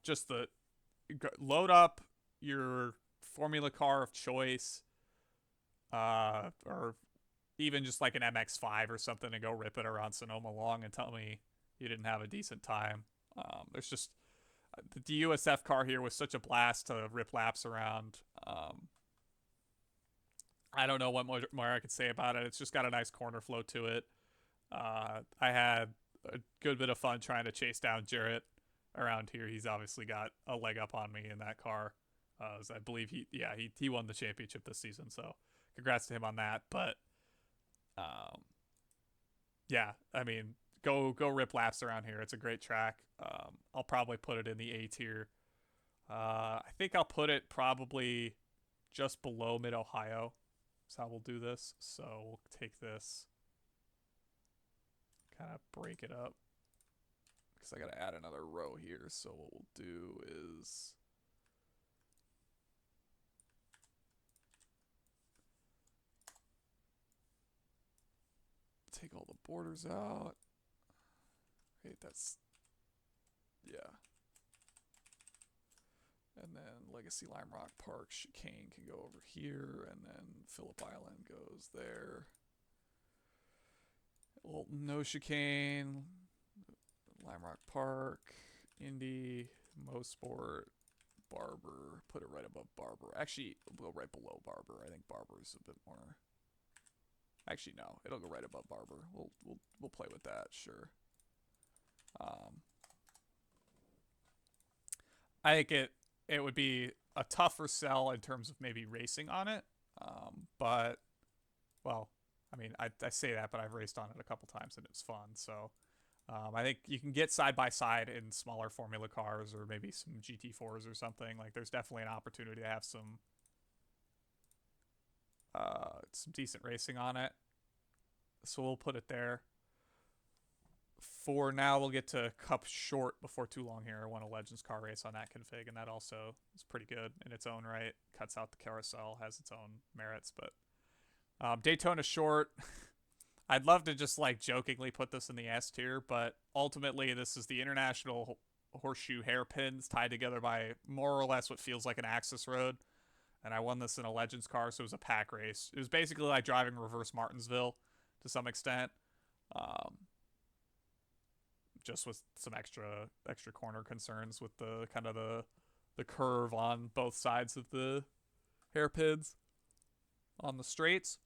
Just the load up your formula car of choice, or even just like an MX-5 or something, and go rip it around Sonoma Long and tell me you didn't have a decent time. There's just the USF car here was such a blast to rip laps around. I don't know what more I could say about it. It's just got a nice corner flow to it. I had a good bit of fun trying to chase down Jarrett around here. He's obviously got a leg up on me in that car. As I believe he won the championship this season, so congrats to him on that. But yeah, I mean, go rip laps around here. It's a great track. I'll probably put it in the A tier. I think I'll put it probably just below Mid Ohio. That's how we'll do this. So we'll take this, kind of break it up, because I got to add another row here. So what we'll do is take all the borders out. Okay, that's, yeah. And then Legacy Lime Rock Park chicane can go over here, and then Phillip Island goes there. Well, no chicane, Lime Rock Park, Indy, Mosport, Barber. Put it right above Barber. Actually, it'll go right below Barber. I think Barber is a bit more. Actually, no, it'll go right above Barber. We'll play with that, sure. I think it would be a tougher sell in terms of maybe racing on it. But, well, I mean, I say that, but I've raced on it a couple times and it's fun. So I think you can get side by side in smaller Formula cars or maybe some GT4s or something. Like, there's definitely an opportunity to have some decent racing on it. So we'll put it there. For now, we'll get to Cup Short before too long here. I won a Legends car race on that config, and that also is pretty good in its own right. Cuts out the carousel, has its own merits, but Daytona Short, I'd love to just like jokingly put this in the S tier, but ultimately this is the International Horseshoe Hairpins tied together by more or less what feels like an access road, and I won this in a Legends car, so it was a pack race. It was basically like driving reverse Martinsville to some extent. Just with some extra corner concerns with the kind of the curve on both sides of the hairpins on the straights.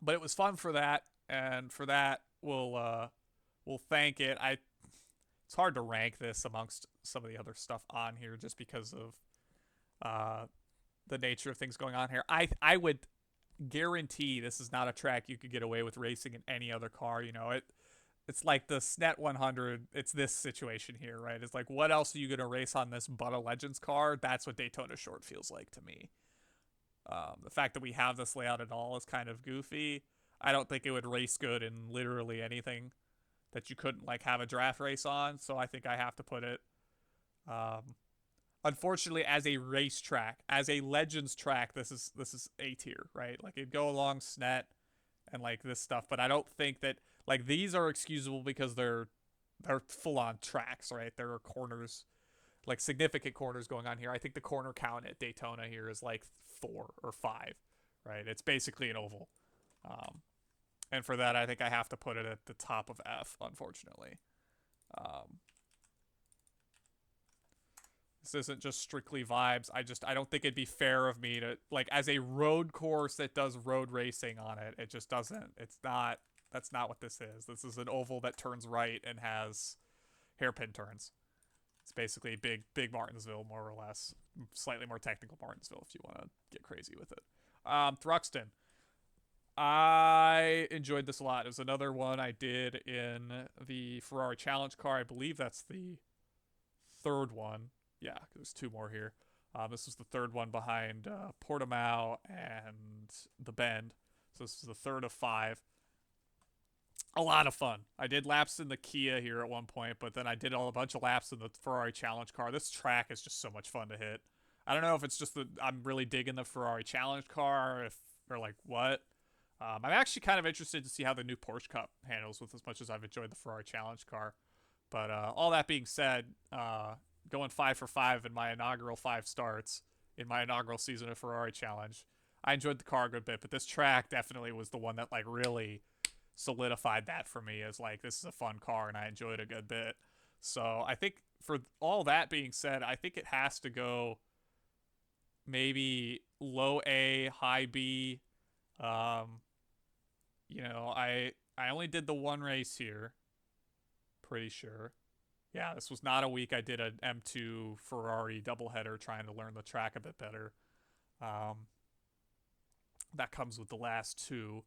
But it was fun for that, and for that we'll thank it. It's hard to rank this amongst some of the other stuff on here just because of the nature of things going on here. I would guarantee this is not a track you could get away with racing in any other car. You know, it's like the SNET 100. It's this situation here, right? It's like, what else are you going to race on this but a Legends car? That's what Daytona Short feels like to me. The fact that we have this layout at all is kind of goofy. I don't think it would race good in literally anything that you couldn't like have a draft race on. So I think I have to put it, unfortunately, as a racetrack, as a Legends track, this is A tier, right? Like it'd go along SNET and like this stuff, but I don't think that like these are excusable because they're full on tracks, right? There are corners, like significant corners going on here. I think the corner count at Daytona here is like 4 or 5, right? It's basically an oval. And for that, I think I have to put it at the top of F, unfortunately. This isn't just strictly vibes. I don't think it'd be fair of me to, like, as a road course that does road racing on it, it just doesn't, that's not what this is. This is an oval that turns right and has hairpin turns. It's basically big Martinsville, more or less. Slightly more technical Martinsville if you want to get crazy with it. Thruxton. I enjoyed this a lot. It was another one I did in the Ferrari Challenge car. I believe that's the third one. Yeah, there's 2 more here. This was the third one behind Portimao and the Bend. So this is the third of 5. A lot of fun. I did laps in the Kia here at one point, but then I did a bunch of laps in the Ferrari Challenge car. This track is just so much fun to hit. I don't know if it's just that I'm really digging the Ferrari Challenge car, or like what. I'm actually kind of interested to see how the new Porsche Cup handles with as much as I've enjoyed the Ferrari Challenge car. But all that being said, going 5 for 5 in my inaugural 5 starts in my inaugural season of Ferrari Challenge, I enjoyed the car a good bit. But this track definitely was the one that like really solidified that for me as like this is a fun car and I enjoyed it a good bit. So I think for all that being said, I think it has to go maybe low A, high B. Um, I only did the one race here, pretty sure. Yeah, this was not a week I did an M2 Ferrari doubleheader trying to learn the track a bit better. Um, that comes with the last two.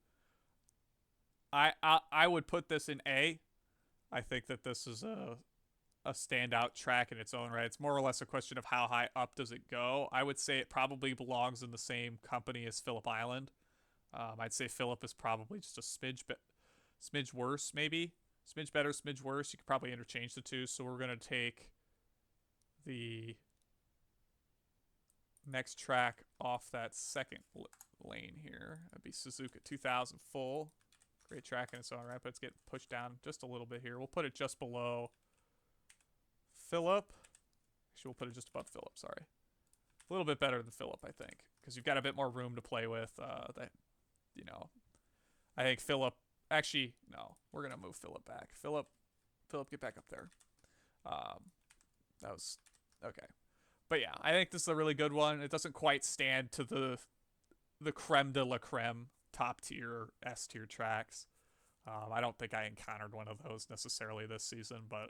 I would put this in A. I think that this is a standout track in its own right. It's more or less a question of how high up does it go. I would say it probably belongs in the same company as Phillip Island. I'd say Phillip is probably just a smidge worse, maybe smidge better, smidge worse. You could probably interchange the two. So we're gonna take the next track off that second lane here. That'd be Suzuka 2000 full. Great track in its own right, but it's getting pushed down just a little bit here. We'll put it just below Phillip. Actually, we'll put it just above Phillip, sorry. A little bit better than Phillip, I think, because you've got a bit more room to play with. I think Phillip, actually, no, we're going to move Phillip back. Phillip, get back up there. That was, okay. But yeah, I think this is a really good one. It doesn't quite stand to the creme de la creme top tier S tier tracks. I don't think I encountered one of those necessarily this season, but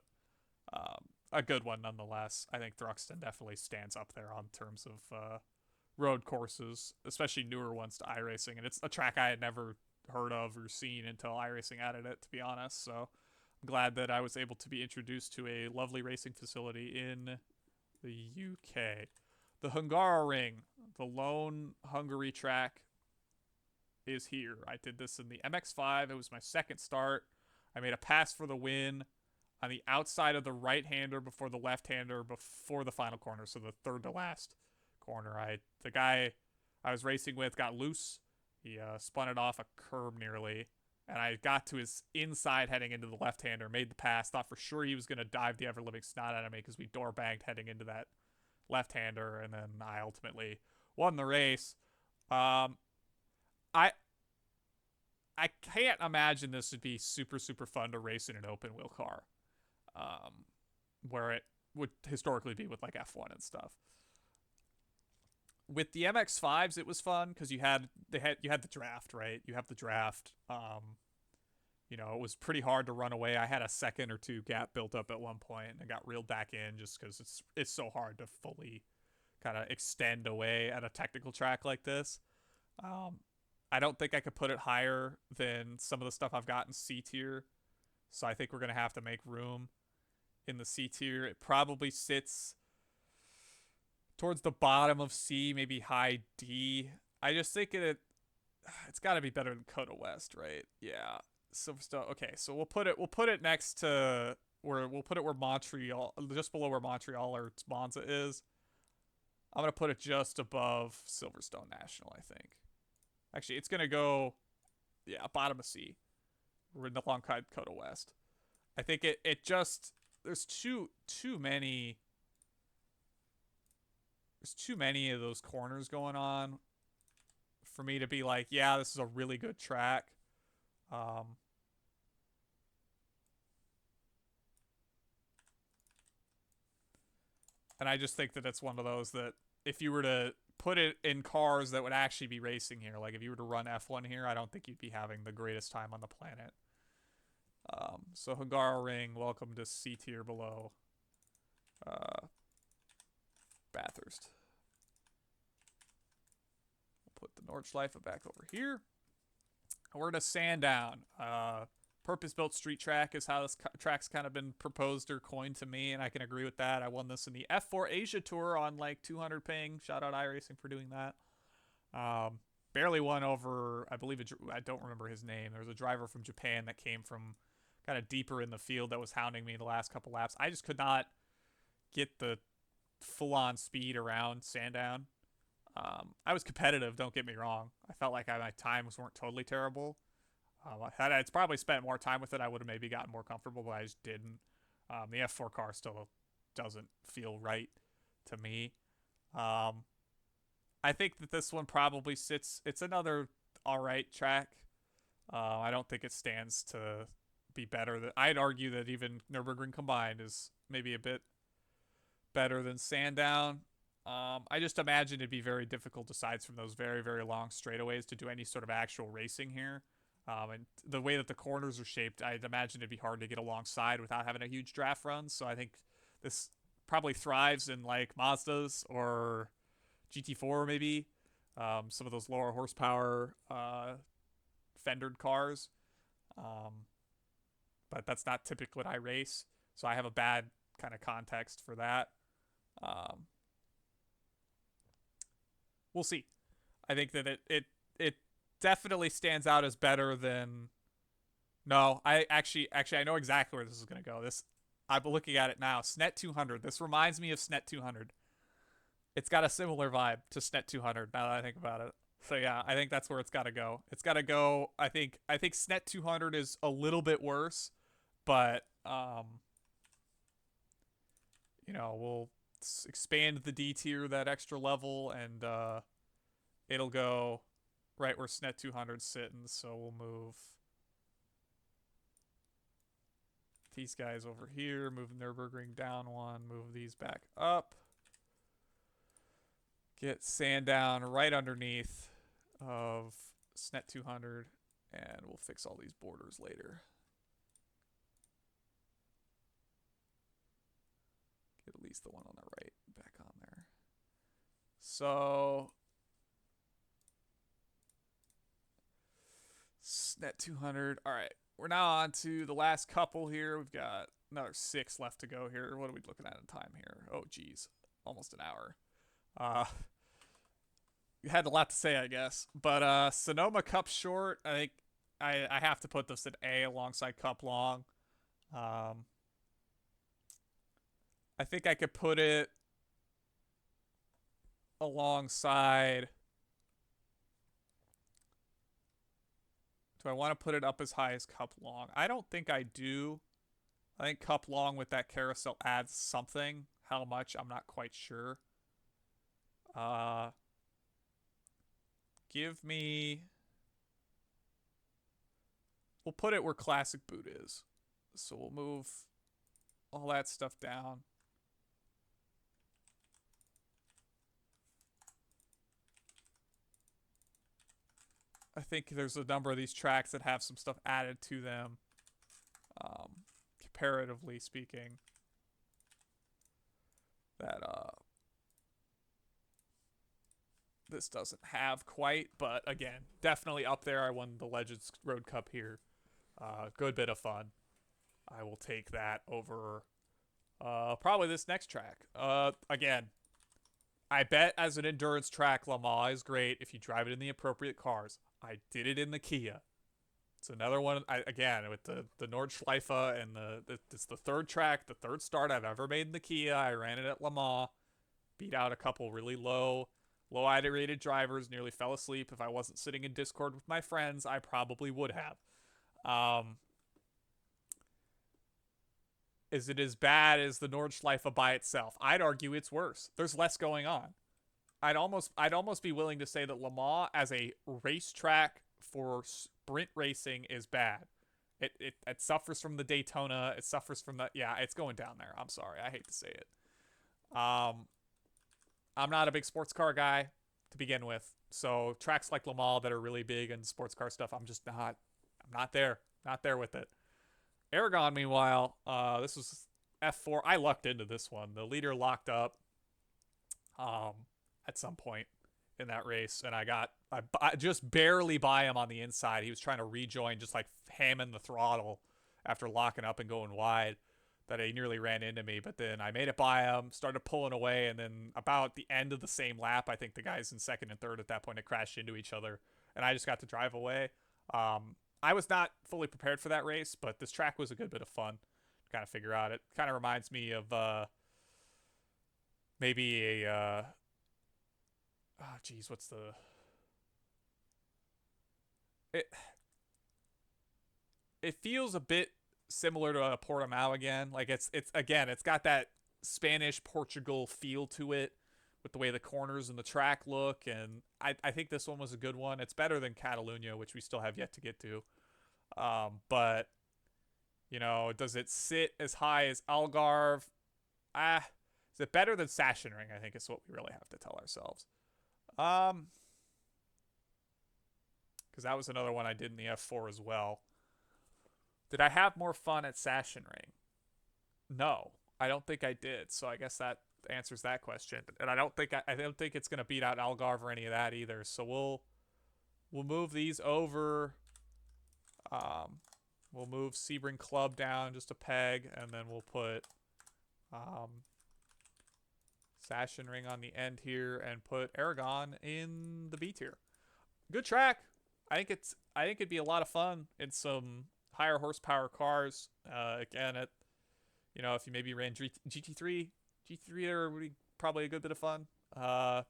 a good one nonetheless. I think Thruxton definitely stands up there on terms of road courses, especially newer ones to iRacing, and it's a track I had never heard of or seen until iRacing added it, to be honest. So I'm glad that I was able to be introduced to a lovely racing facility in the UK. The Hungaroring, the lone Hungary track, is here. I did this in the MX5. It was my second start. I made a pass for the win on the outside of the right-hander before the left-hander before the final corner, so the third to last corner. The guy I was racing with got loose. He spun it off a curb nearly, and I got to his inside heading into the left-hander, made the pass, thought for sure he was going to dive the ever-living snot out of me because we door-banged heading into that left-hander, and then I ultimately won the race. I can't imagine this would be super, super fun to race in an open wheel car, where it would historically be with like F1 and stuff. With the MX5s, it was fun because you had the draft, right? You have the draft. It was pretty hard to run away. I had a second or two gap built up at one point, and I got reeled back in just because it's so hard to fully kind of extend away at a technical track like this. I don't think I could put it higher than some of the stuff I've got in C tier. So I think we're going to have to make room in the C tier. It probably sits towards the bottom of C, maybe high D. I just think it's got to be better than Coda West, right? Yeah. Silverstone. Okay, so we'll put it next to where Montreal, just below where Montreal or Monza is. I'm going to put it just above Silverstone National, I think. Actually, it's going to go, bottom of C. We're in the long Coda West. I think it just, there's too many of those corners going on for me to be like, yeah, this is a really good track. And I just think that it's one of those that if you were to put it in cars that would actually be racing here, like if you were to run F1 here, I don't think you'd be having the greatest time on the planet. So Hungaroring, welcome to C tier below Bathurst. We'll put the Nordschleife back over here. We're to Sandown. Purpose-built street track is how this track's kind of been proposed or coined to me, and I can agree with that. I won this in the F4 Asia Tour on like 200 ping. Shout out iRacing for doing that. Barely won over, I believe, I don't remember his name. There was a driver from Japan that came from kind of deeper in the field that was hounding me the last couple laps. I just could not get the full-on speed around Sandown. I was competitive, don't get me wrong. I felt like my times weren't totally terrible. Had I probably spent more time with it, I would have maybe gotten more comfortable, but I just didn't. The F4 car still doesn't feel right to me. Um, I think that this one probably sits. It's another all right track. I don't think it stands to be better. I'd argue that even Nurburgring combined is maybe a bit better than Sandown. I just imagine it'd be very difficult, aside from those very, very long straightaways, to do any sort of actual racing here. And the way that the corners are shaped, I'd imagine it'd be hard to get alongside without having a huge draft run. So I think this probably thrives in like Mazdas or GT4 maybe. Some of those lower horsepower fendered cars. Um, but that's not typically what I race. So I have a bad kind of context for that. We'll see. I think that it definitely stands out as better than. No, I actually I know exactly where this is going to go. I'm looking at it now. SNET 200. This reminds me of SNET 200. It's got a similar vibe to SNET 200 now that I think about it. So yeah, I think that's where it's got to go. It's got to go. I think SNET 200 is a little bit worse, but we'll expand the D tier that extra level, and it'll go right where SNET 200's sitting. So we'll move these guys over here, move Nürburgring down one, move these back up. Get Sandown right underneath of SNET 200, and we'll fix all these borders later. Get at least the one on the right back on there. So SNET 200. All right, we're now on to the last couple here. We've got another 6 left to go here. What are we looking at in time here? Oh, geez, almost an hour. Had a lot to say, I guess. But Sonoma Cup Short, I think I have to put this at A alongside Cup Long. I think I could put it alongside. Do I want to put it up as high as Cup Long? I don't think I do. I think Cup Long with that carousel adds something. How much, I'm not quite sure. Give me. We'll put it where Classic Boot is. So we'll move all that stuff down. I think there's a number of these tracks that have some stuff added to them, comparatively speaking, that this doesn't have quite. But again, definitely up there. I won the Legends Road Cup here. Good bit of fun. I will take that over probably this next track. Again, I bet as an endurance track, Le Mans is great if you drive it in the appropriate cars. I did it in the Kia. It's another one, again, with the Nordschleife, and it's the third track, the third start I've ever made in the Kia. I ran it at Le Mans, beat out a couple really low iterated drivers, nearly fell asleep. If I wasn't sitting in Discord with my friends, I probably would have. Is it as bad as the Nordschleife by itself? I'd argue it's worse. There's less going on. I'd almost be willing to say that Le Mans as a racetrack for sprint racing is bad. It suffers from the Daytona. It suffers from the, yeah, it's going down there. I'm sorry. I hate to say it. I'm not a big sports car guy to begin with. So tracks like Le Mans that are really big and sports car stuff, I'm not there. Not there with it. Aragon, meanwhile, this was F4. I lucked into this one. The leader locked up at some point in that race, and I just barely by him on the inside. He was trying to rejoin, just like hamming the throttle after locking up and going wide, that he nearly ran into me. But then I made it by him, started pulling away, and then about the end of the same lap, I think the guys in second and third at that point had crashed into each other, and I just got to drive away. I was not fully prepared for that race, but this track was a good bit of fun to kind of figure out. It kind of reminds me of maybe a oh geez, what's the it? It feels a bit similar to Portimao again. Like it's again, it's got that Spanish Portugal feel to it with the way the corners and the track look, and I think this one was a good one. It's better than Catalunya, which we still have yet to get to. But you know, does it sit as high as Algarve? Is it better than Sachsenring? I think is what we really have to tell ourselves. Um, because that was another one I did in the F4 as well. Did I have more fun at Sachsenring? No, I don't think I did. So I guess that answers that question. And I don't think it's gonna beat out Algarve or any of that either. So we'll move these over. Um, we'll move Sebring Club down just a peg, and then we'll put Sachsenring on the end here, and put Aragon in the B tier. Good track. I think it'd be a lot of fun in some higher horsepower cars. Again, at you know, if you maybe ran GT3, GT3 there would be probably a good bit of fun.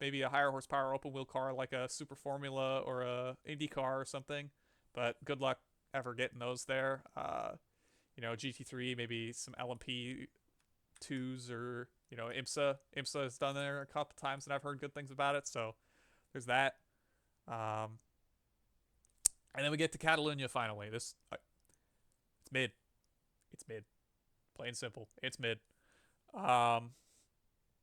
Maybe a higher horsepower open wheel car like a Super Formula or a Indy car or something. But good luck ever getting those there. You know, GT3, maybe some LMP twos, or you know, IMSA. IMSA has done there a couple times, and I've heard good things about it. So there's that. Um, and then we get to Catalunya finally. It's mid. It's mid. Plain and simple. It's mid. Um,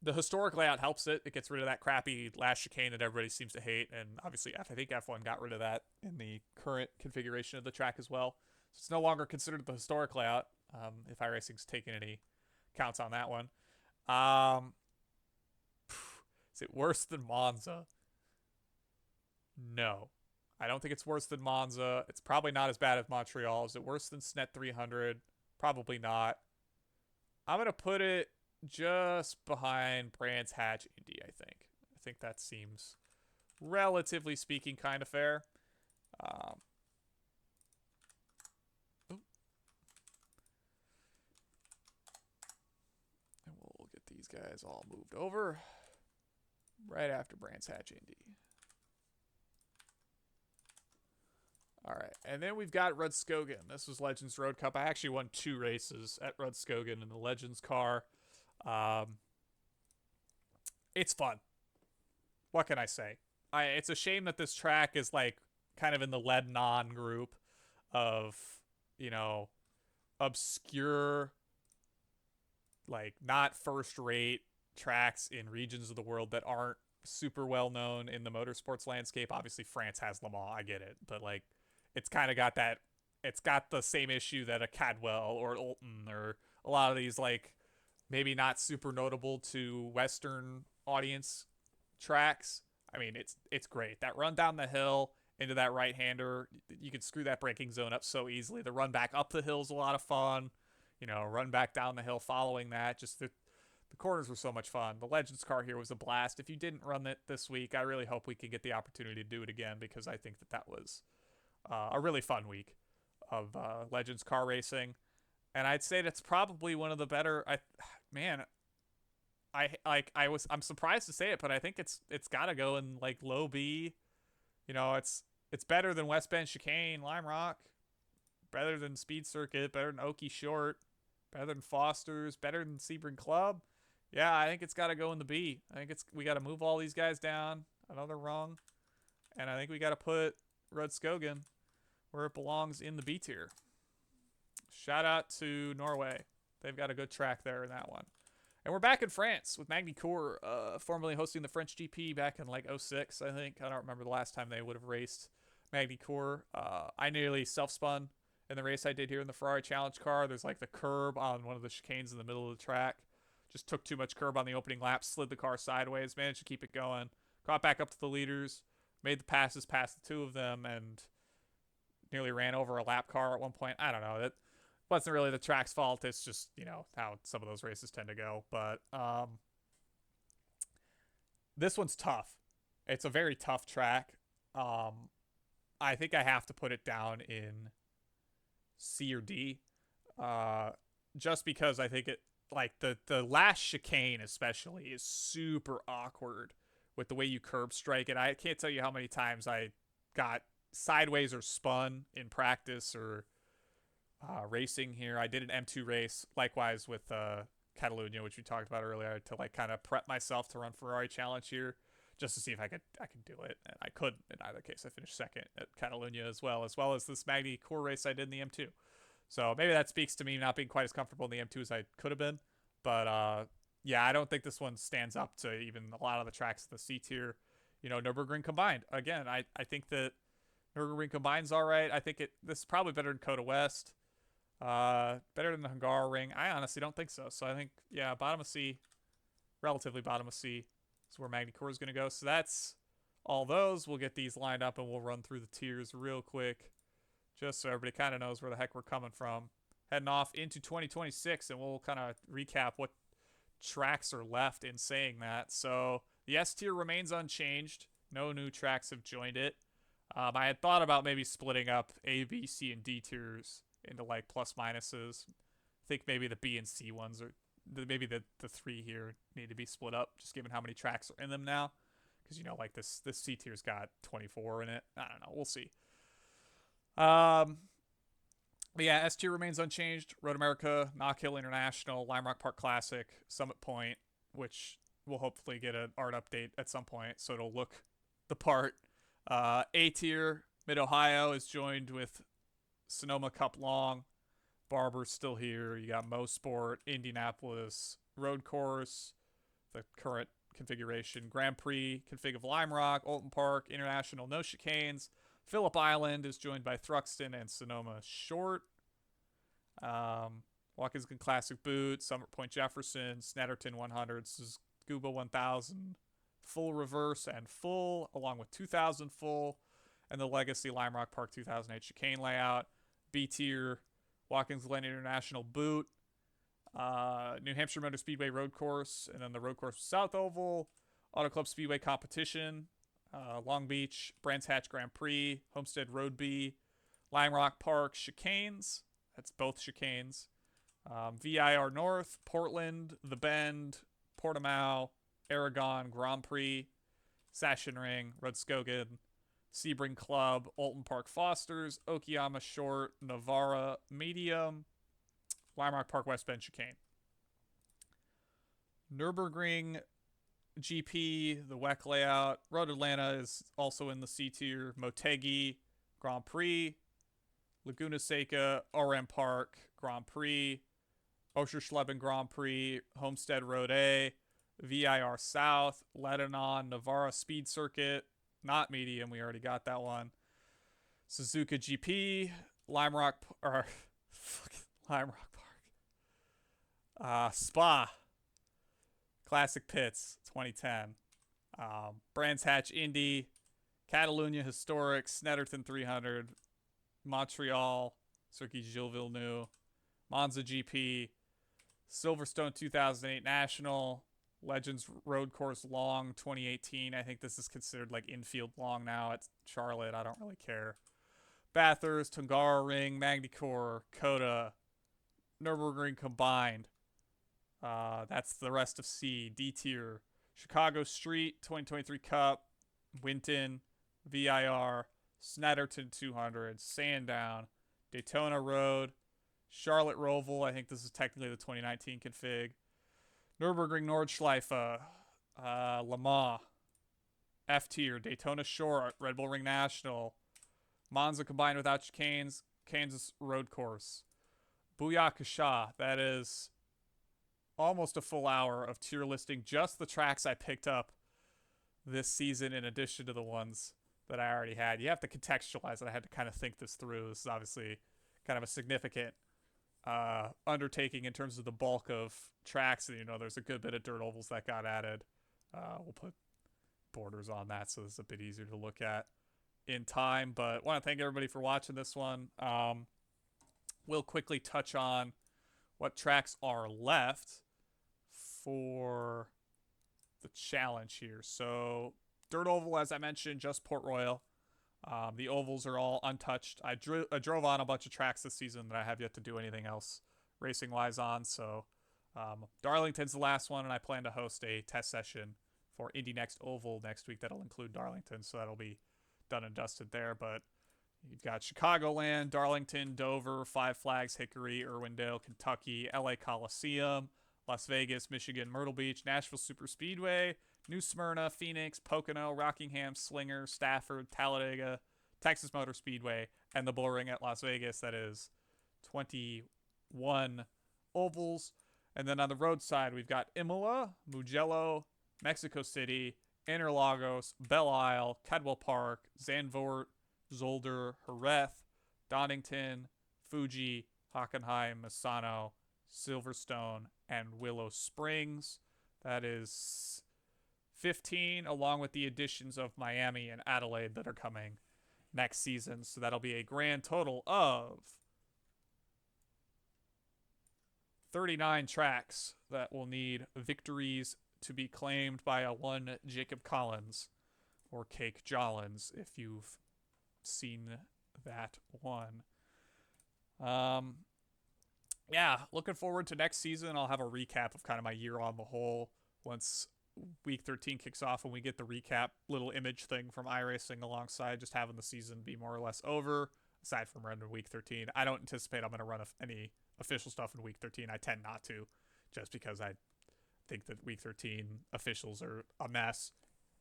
the historic layout helps it. It gets rid of that crappy last chicane that everybody seems to hate, and obviously I think F1 got rid of that in the current configuration of the track as well. So it's no longer considered the historic layout. If iRacing's taken any counts on that one. Is it worse than Monza? No. I don't think it's worse than Monza. It's probably not as bad as Montreal. Is it worse than SNET 300? Probably not. I'm going to put it just behind Brands Hatch Indy, I think. I think that seems, relatively speaking, kind of fair. And we'll get these guys all moved over right after Brands Hatch Indy. All right, and then we've got Rudskogen. This was Legends Road Cup. I actually won 2 races at Rudskogen in the Legends car. It's fun. What can I say? It's a shame that this track is like kind of in the lead non group of, you know, obscure, like not first rate tracks in regions of the world that aren't super well known in the motorsports landscape. Obviously, France has Le Mans. I get it, but like, it's kind of got that. It's got the same issue that a Cadwell or Olton or a lot of these like maybe not super notable to Western audience tracks. I mean, it's great. That run down the hill into that right hander, you could screw that braking zone up so easily. The run back up the hill is a lot of fun. You know, run back down the hill following that. Just the corners were so much fun. The Legends car here was a blast. If you didn't run it this week, I really hope we can get the opportunity to do it again, because I think that was a really fun week of Legends car racing. And I'd say that's probably one of the better. I'm surprised to say it, but I think it's got to go in like low B. You know, it's better than West Bend Chicane, Lime Rock, better than Speed Circuit, better than Okie Short, better than Foster's, better than Sebring Club. Yeah, I think it's got to go in the B. I think we got to move all these guys down another rung, and I think we got to put Rudskogen where it belongs, in the B tier. Shout out to Norway. They've got a good track there in that one. And we're back in France with Magny-Cours, formerly hosting the French GP back in like 06, I think. I don't remember the last time they would have raced Magny-Cours. I nearly self-spun in the race I did here in the Ferrari Challenge car. There's like the curb on one of the chicanes in the middle of the track. Just took too much curb on the opening lap, slid the car sideways, managed to keep it going. Got back up to the leaders, made the passes past the 2 of them, and nearly ran over a lap car at one point. I don't know. That wasn't really the track's fault. It's just, you know, how some of those races tend to go. But this one's tough. It's a very tough track. I think I have to put it down in C or D. Just because I think it, like the last chicane especially, is super awkward with the way you curb strike it. I can't tell you how many times I got sideways or spun in practice or racing here. I did an M2 race, likewise with Catalunya, which we talked about earlier, to like kind of prep myself to run Ferrari Challenge here, just to see if I could do it. And I couldn't. In either case, I finished second at Catalunya as well as this Magny Core race I did in the M2. So maybe that speaks to me not being quite as comfortable in the M2 as I could have been. But yeah, I don't think this one stands up to even a lot of the tracks in the C tier. You know, Nürburgring combined. Again, I think that Nürburgring combine's all right. I think this is probably better than Coda West. Better than the Hungaroring. I honestly don't think so. So I think, yeah, bottom of C, relatively bottom of C is where Magny Core is going to go. So that's all those. We'll get these lined up and we'll run through the tiers real quick, just so everybody kind of knows where the heck we're coming from. Heading off into 2026, and we'll kind of recap what tracks are left in saying that. So the S tier remains unchanged. No new tracks have joined it. I had thought about maybe splitting up A, B, C, and D tiers into like plus minuses. I think maybe the B and C ones are maybe the three here need to be split up, just given how many tracks are in them now. Because you know, like this C tier's got 24 in it. I don't know. We'll see. But yeah, S tier remains unchanged. Road America, Knock Hill International, Lime Rock Park Classic, Summit Point, which we'll hopefully get an art update at some point, so it'll look the part. A tier, Mid Ohio is joined with Sonoma Cup Long. Barber's still here. You got Mo Sport, Indianapolis, Road Course, the current configuration, Grand Prix config of Lime Rock, Alton Park, International, no chicanes. Phillip Island is joined by Thruxton and Sonoma Short. Watkins Glen Classic Boot, Summit Point Jefferson, Snetterton 100, Scuba 1000, full reverse and full, along with 2000 full, and the Legacy Lime Rock Park 2008 chicane layout. B tier, Watkins Glen International Boot, New Hampshire Motor Speedway Road Course, and then the Road Course South Oval, Auto Club Speedway Competition, Long Beach, Brands Hatch Grand Prix, Homestead Road B, Lime Rock Park Chicanes, that's both chicanes, VIR North, Portland, The Bend, Portimao, Aragon Grand Prix, Sachsenring, Rudskogen, Sebring Club, Alton Park Fosters, Okayama Short, Navarra Medium, Lime Rock Park West Bend Chicane. Nürburgring GP, the WEC layout. Road Atlanta is also in the C tier. Motegi Grand Prix, Laguna Seca, RM Park Grand Prix, Oschersleben Grand Prix, Homestead Road A, VIR South, Lebanon, Navarra Speed Circuit, not medium, we already got that one. Suzuka GP, Lime Rock Park, Spa, Classic Pits 2010, Brands Hatch Indy, Catalunya Historic, Snetterton 300, Montreal, Circuit Gilles Villeneuve, Monza GP, Silverstone 2008 National, Legends Road Course Long 2018. I think this is considered like infield long now at Charlotte. I don't really care. Bathurst, Hungaroring, Magny Core, Coda, Nürburgring combined. That's the rest of C. D tier, Chicago Street 2023 Cup, Winton, VIR, Snetterton 200, Sandown, Daytona Road, Charlotte Roval. I think this is technically the 2019 config. Nürburgring Nordschleife, Le Mans, F tier, Daytona Short, Red Bull Ring National, Monza combined without chicanes, Kansas Road Course, Booyakasha. That is almost a full hour of tier listing just the tracks I picked up this season in addition to the ones that I already had. You have to contextualize it. I had to kind of think this through. This is obviously kind of a significant undertaking in terms of the bulk of tracks, and you know there's a good bit of dirt ovals that got added. We'll put borders on that so it's a bit easier to look at in time, but want to thank everybody for watching this one. We'll quickly touch on what tracks are left for the challenge here. So dirt oval, as I mentioned, just Port Royal. The ovals are all untouched. I drove on a bunch of tracks this season that I have yet to do anything else racing-wise on. So Darlington's the last one, and I plan to host a test session for Indy Next Oval next week. That'll include Darlington, so that'll be done and dusted there. But you've got Chicagoland, Darlington, Dover, Five Flags, Hickory, Irwindale, Kentucky, LA Coliseum, Las Vegas, Michigan, Myrtle Beach, Nashville Superspeedway, New Smyrna, Phoenix, Pocono, Rockingham, Slinger, Stafford, Talladega, Texas Motor Speedway, and the Bullring at Las Vegas. That is 21 ovals. And then on the road side, we've got Imola, Mugello, Mexico City, Interlagos, Belle Isle, Cadwell Park, Zandvoort, Zolder, Jerez, Donington, Fuji, Hockenheim, Misano, Silverstone, and Willow Springs. That is 15, along with the additions of Miami and Adelaide that are coming next season. So that'll be a grand total of 39 tracks that will need victories to be claimed by a one Jacob Collins or Cake Jollins, if you've seen that one. Yeah, looking forward to next season. I'll have a recap of kind of my year on the whole once week 13 kicks off and we get the recap little image thing from iRacing alongside just having the season be more or less over, aside from running week 13. I don't anticipate I'm going to run any official stuff in week 13. I tend not to, just because I think that week 13 officials are a mess.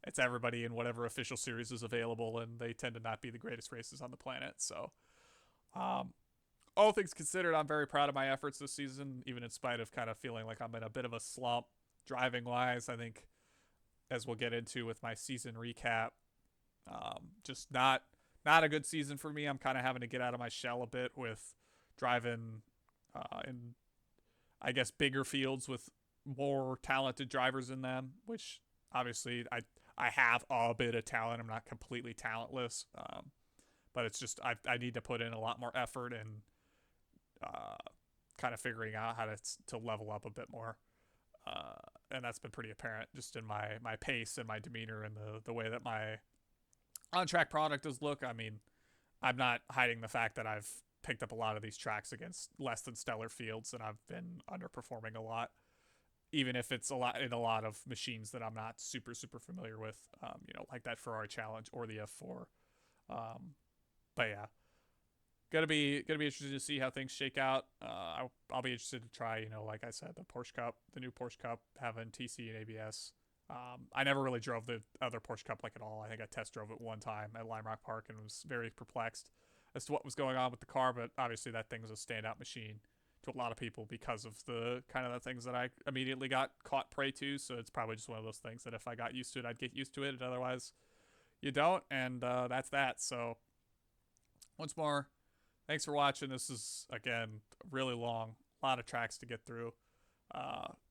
It's everybody in whatever official series is available, and they tend to not be the greatest races on the planet. So, all things considered, I'm very proud of my efforts this season, even in spite of kind of feeling like I'm in a bit of a slump driving wise. I think, as we'll get into with my season recap, just not a good season for me. I'm kind of having to get out of my shell a bit with driving in, I guess, bigger fields with more talented drivers in them, which obviously I have a bit of talent. I'm not completely talentless, but it's just I need to put in a lot more effort and kind of figuring out how to level up a bit more. And that's been pretty apparent just in my pace and my demeanor and the way that my on-track product does look. I mean, I'm not hiding the fact that I've picked up a lot of these tracks against less than stellar fields, and I've been underperforming a lot, even if it's a lot of machines that I'm not super familiar with, like that Ferrari Challenge or the F4. But yeah, gonna be interested to see how things shake out. I'll be interested to try, like I said, the new Porsche Cup having TC and ABS. I never really drove the other Porsche Cup like at all. I think I test drove it one time at Lime Rock Park and was very perplexed as to what was going on with the car. But obviously that thing was a standout machine to a lot of people because of the kind of the things that I immediately got caught prey to. So it's probably just one of those things that if I got used to it, I'd get used to it. And otherwise you don't. And that's that. So once more, thanks for watching. This is, again, really long. A lot of tracks to get through,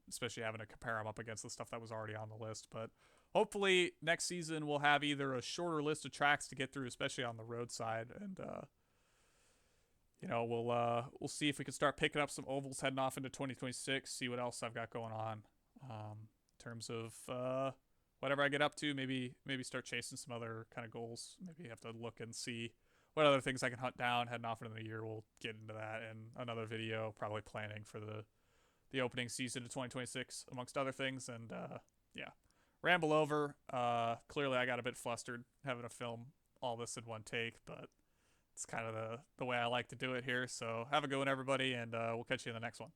especially having to compare them up against the stuff that was already on the list. But hopefully next season we'll have either a shorter list of tracks to get through, especially on the road side. And, we'll see if we can start picking up some ovals heading off into 2026, see what else I've got going on in terms of whatever I get up to. Maybe start chasing some other kind of goals. Maybe have to look and see what other things I can hunt down heading off into the year. We'll get into that in another video, probably planning for the opening season of 2026, amongst other things. And yeah, ramble over. Clearly I got a bit flustered having to film all this in one take, but it's kind of the way I like to do it here. So have a good one, everybody, and we'll catch you in the next one.